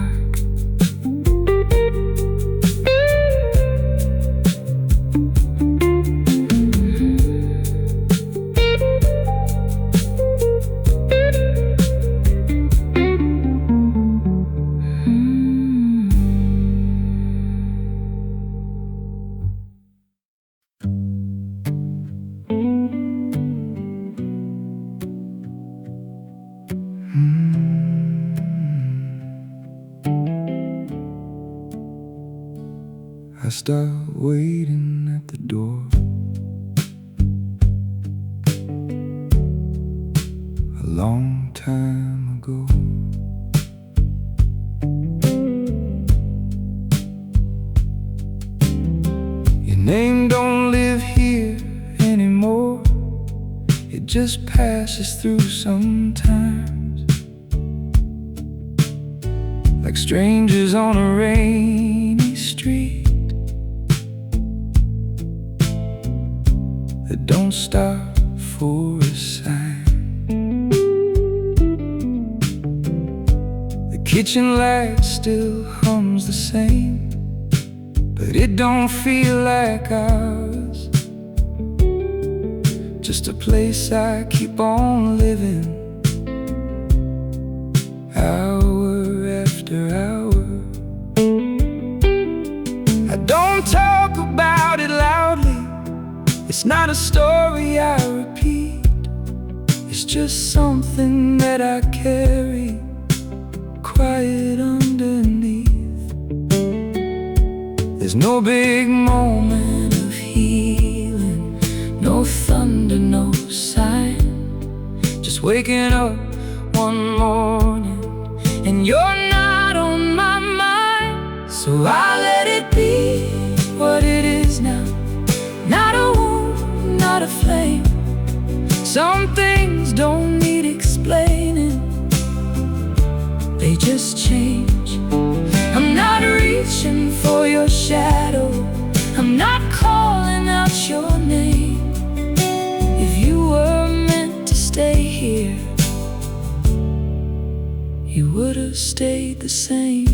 I start waiting at the door. A long time ago. Your name don't live here anymore, it just passes through sometimes, like strangers on a rainy street that don't stop for a sign. The kitchen light still hums the same, but it don't feel like ours. Just a place I keep on living, hour after hour. I don't talk about it loudly, it's not a story I repeat, it's just something that I carry quiet underneath. There's no big moment of healing, no thunder, no sign, just waking up one morning and you're not on my mind. So I let it be what it is now, not a wound, not a flame. Some things don't need explaining, they just change. I'm not reaching for your shadow, I'm not calling out your name. If you were meant to stay here, you would have stayed the same.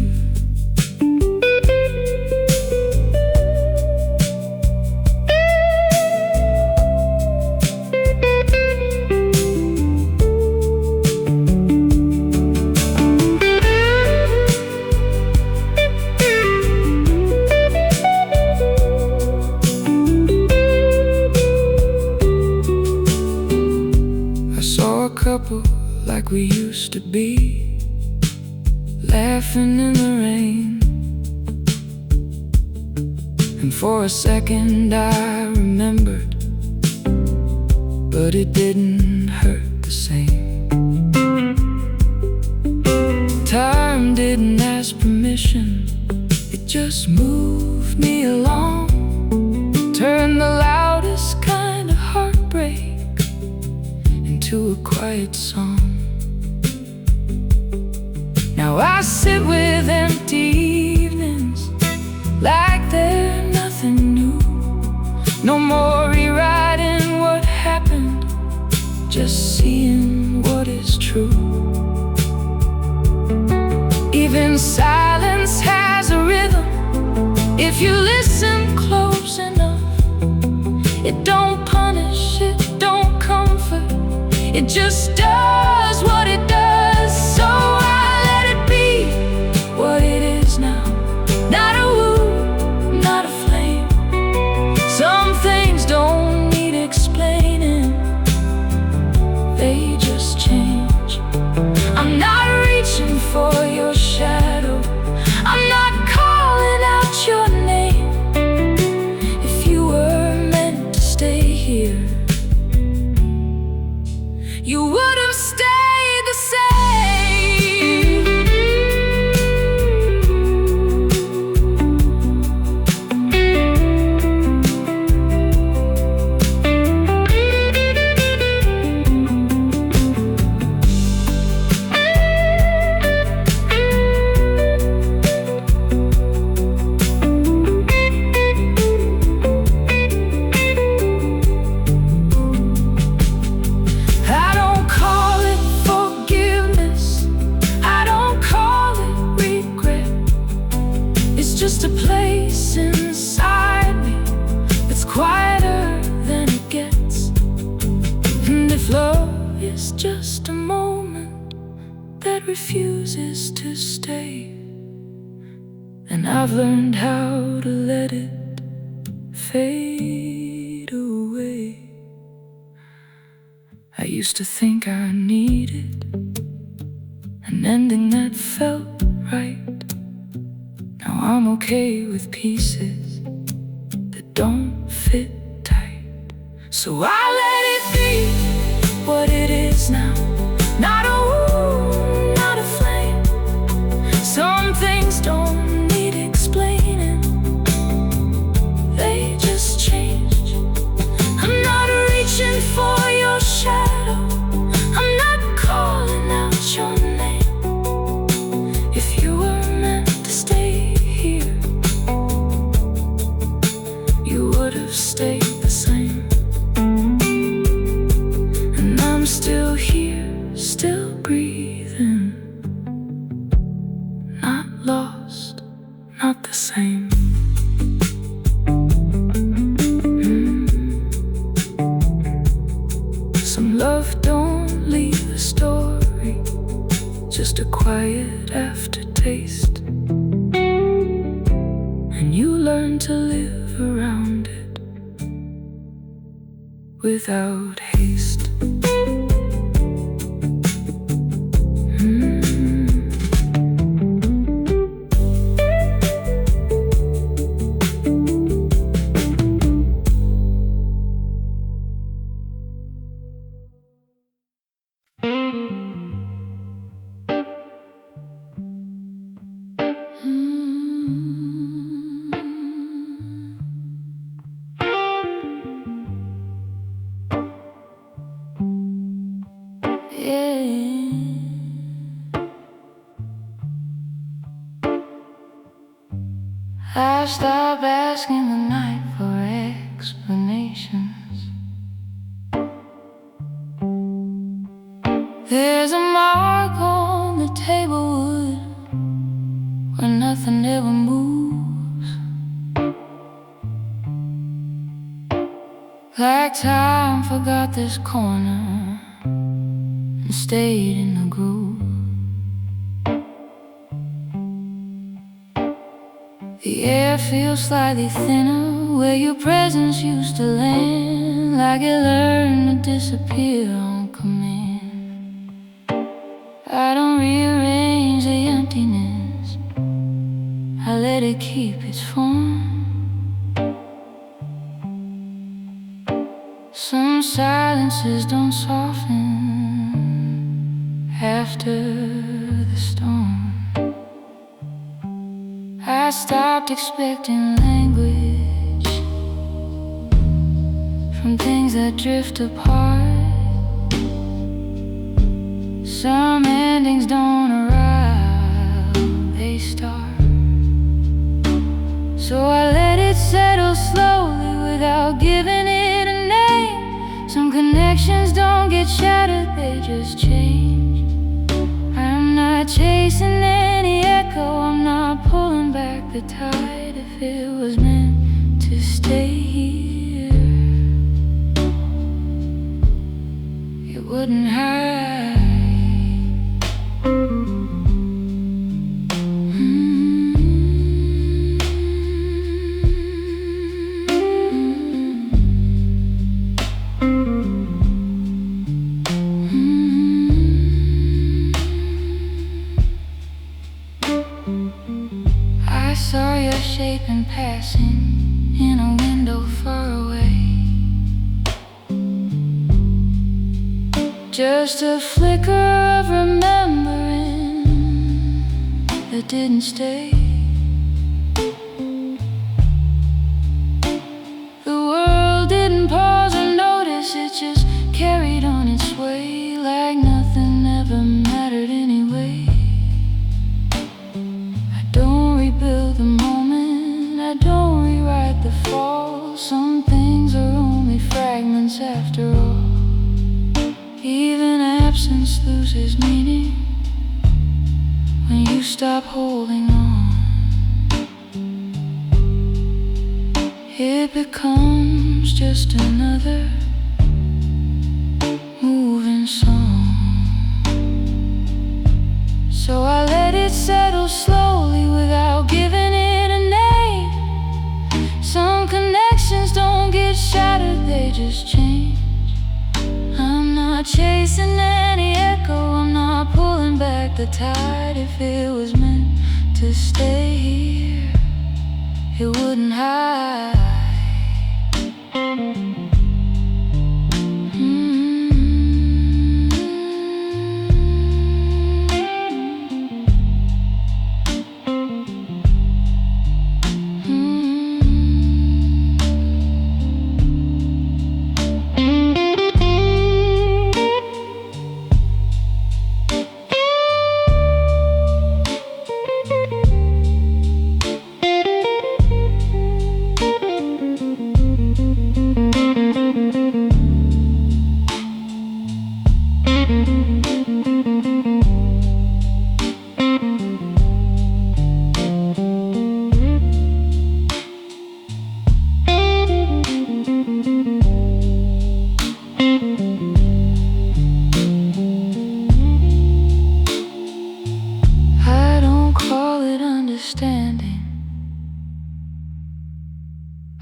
like we used to be, laughing in the rain. And for a second I remembered, but it didn't hurt the same. Time didn't ask permission, it just moved me along. Turned the loudest kind of heartbreak into a quiet song. Now I sit with empty evenings like they're nothing new. No more rewriting what happened, just seeing what is true. Even silence has a rhythm if you listen close enough. It don't punish, it don't comfort, it just does what it does. So I let it be what it is now. Not a woo, not a flame. Some things don't need explaining, they just change. I'm not reaching for your shadow, I'm not calling out your name. If you were meant to stay here, you would have stayed the same. Just a place inside me that's quieter than it gets. And if love is just a moment that refuses to stay, then I've learned how to let it fade away. I used to think I needed an ending that felt right. Now I'm okay with pieces that don't fit tight. So I let it be what it is now. Not a woo, not a flame. Some things don't need explaining, they just change. I'm not reaching for your shadow, I'm not calling out your name. If you were meant to stay here, you would have stayed the same. And I'm still here, still breathing, not lost, not the same. Some love don't leave a story, just a quiet aftertaste. And you learn to live around it without haste. I stopped asking the night for explanations. There's a mark on the table wood where nothing ever moves, like time forgot this corner and stayed in the groove. The air feels slightly thinner where your presence used to land, like it learned to disappear on command. I don't rearrange the emptiness, I let it keep its form. Some silences don't soften after the storm. I stopped expecting language from things that drift apart. Some endings don't arrive, they start. So I let it settle slowly without giving it a name. Some connections don't get shattered, they just change. I'm not chasing any echo, I'm not pulling back the tide. If it was meant to stay here, it wouldn't hide. I saw your shape in passing in a window far away. Just a flicker of remembering that didn't stay. The world didn't pause or notice, it just carried on its way like nothing ever mattered anyway. Build the moment, I don't rewrite the fall. Some things are only fragments after all. Even absence loses meaning when you stop holding on. It becomes just another moving song. So I let it settle slowly without giving it a name. Some connections don't get shattered, they just change. I'm not chasing any echo, I'm not pulling back the tide. If it was meant to stay here, it wouldn't hide.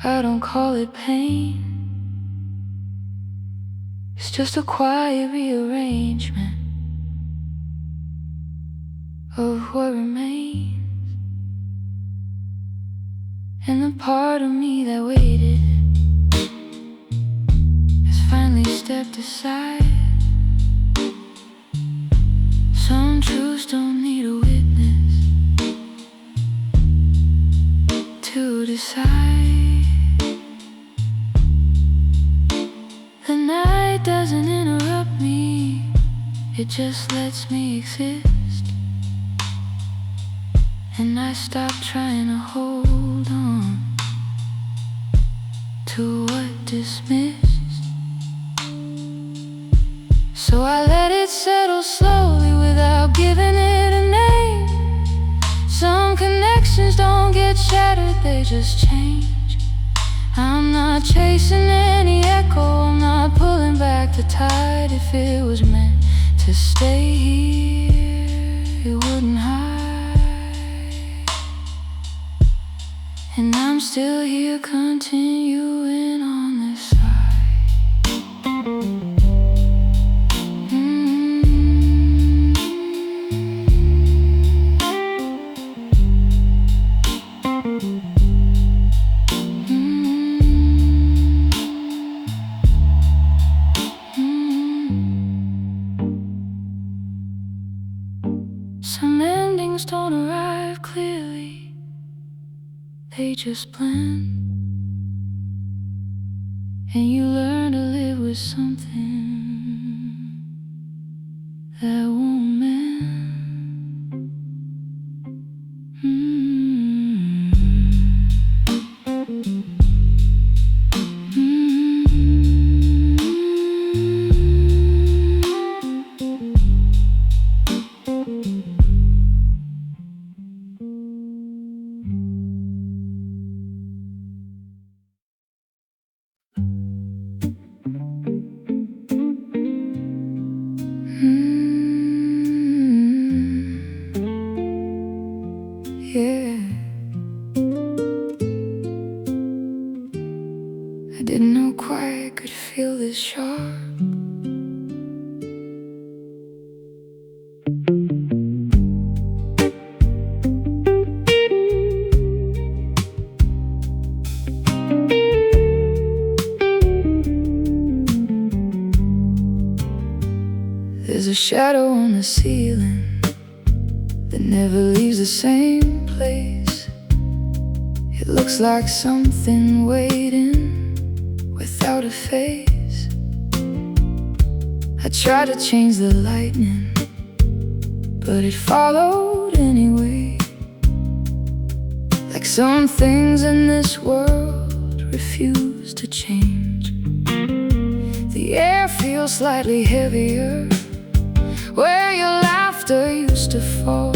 I don't call it pain. It's just a quiet rearrangement of what remains. And the part of me that waited has finally stepped aside. Some truths don't need a witness to decide. The night doesn't interrupt me, it just lets me exist. And I stop trying to hold on to what dismissed. So I let it settle slowly without giving it a name. Some connections don't get shattered, they just change. I'm not chasing any echo, I'm not pulling back the tide. If it was meant to stay here, it wouldn't hide. And I'm still here continuing on this side. Some endings don't arrive clearly, they just blend, and you learn to live with something that won't mend. Yeah, I didn't know quite I could feel this sharp. There's a shadow on the ceiling that never leaves the same place. It looks like something waiting without a face. I tried to change the lightning, but it followed anyway. Like some things in this world refuse to change. The air feels slightly heavier where your laughter used to fall.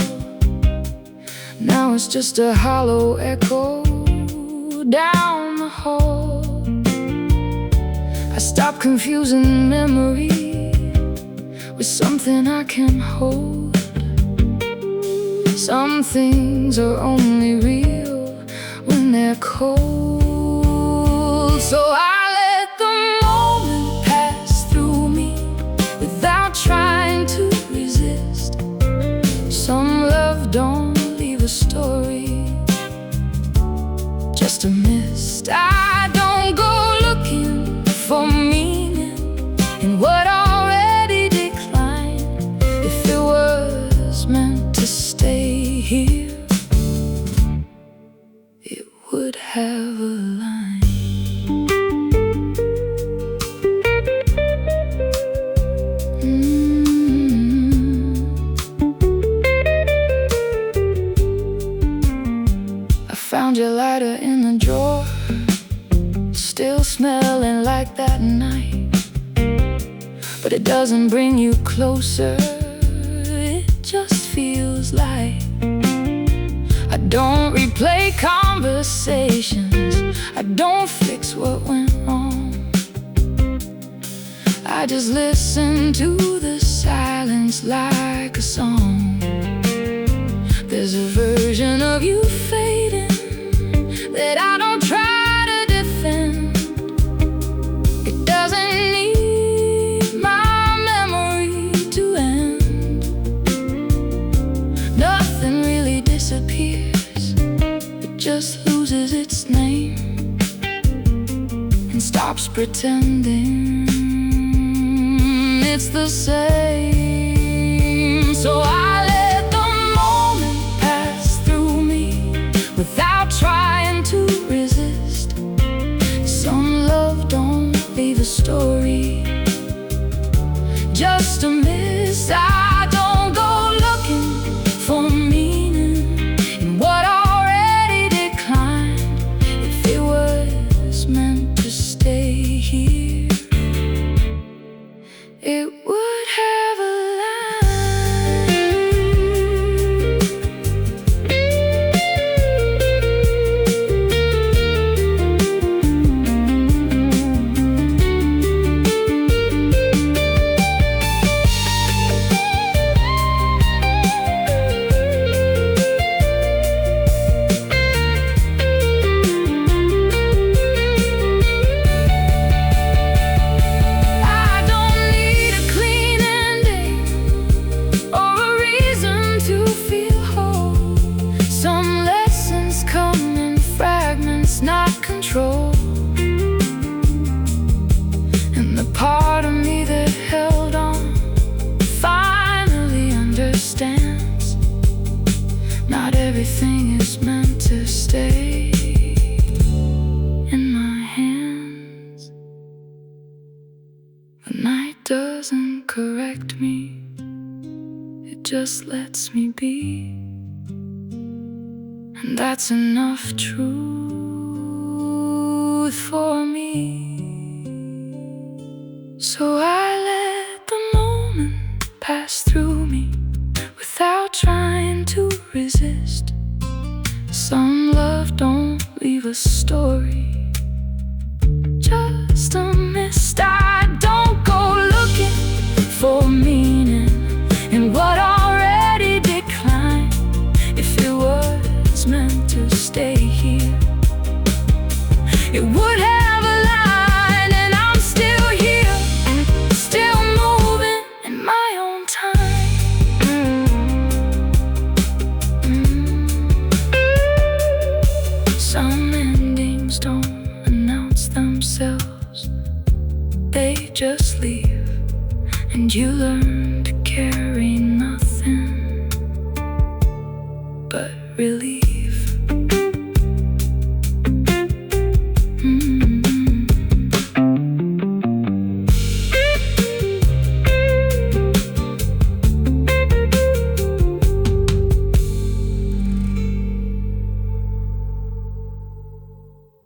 Now it's just a hollow echo down the hall. I stopped confusing memory with something I can hold. Some things are only real when they're cold. So I let the moment pass through me without trying to resist. Some love don't leave a story, just a mist. I don't go looking for meaning in what already declined. If it was meant to stay here, it would have a line. Found your lighter in the drawer, still smelling like that night. But it doesn't bring you closer, it just feels like. I don't replay conversations, I don't fix what went wrong. I just listen to the silence like a song. There's a version of you fading that I don't try to defend. It doesn't need my memory to end. Nothing really disappears, it just loses its name and stops pretending it's the same. So I let the moment pass through me without trying to resist. Some love don't leave a story, just a miss. I don't go looking for meaning in what already declined. If it was meant to stay here, it would have a everything is meant to stay in my hands. The night doesn't correct me, it just lets me be. And that's enough truth for me. So I let the moment pass through me without trying to resist. Some love don't leave a story, just a mist. I don't go looking for meaning in what already declined. If it was meant to stay here, it would have a line. And I'm still here, still moving in my own time. Some endings don't announce themselves, they just leave, and you learn to carry nothing but relief.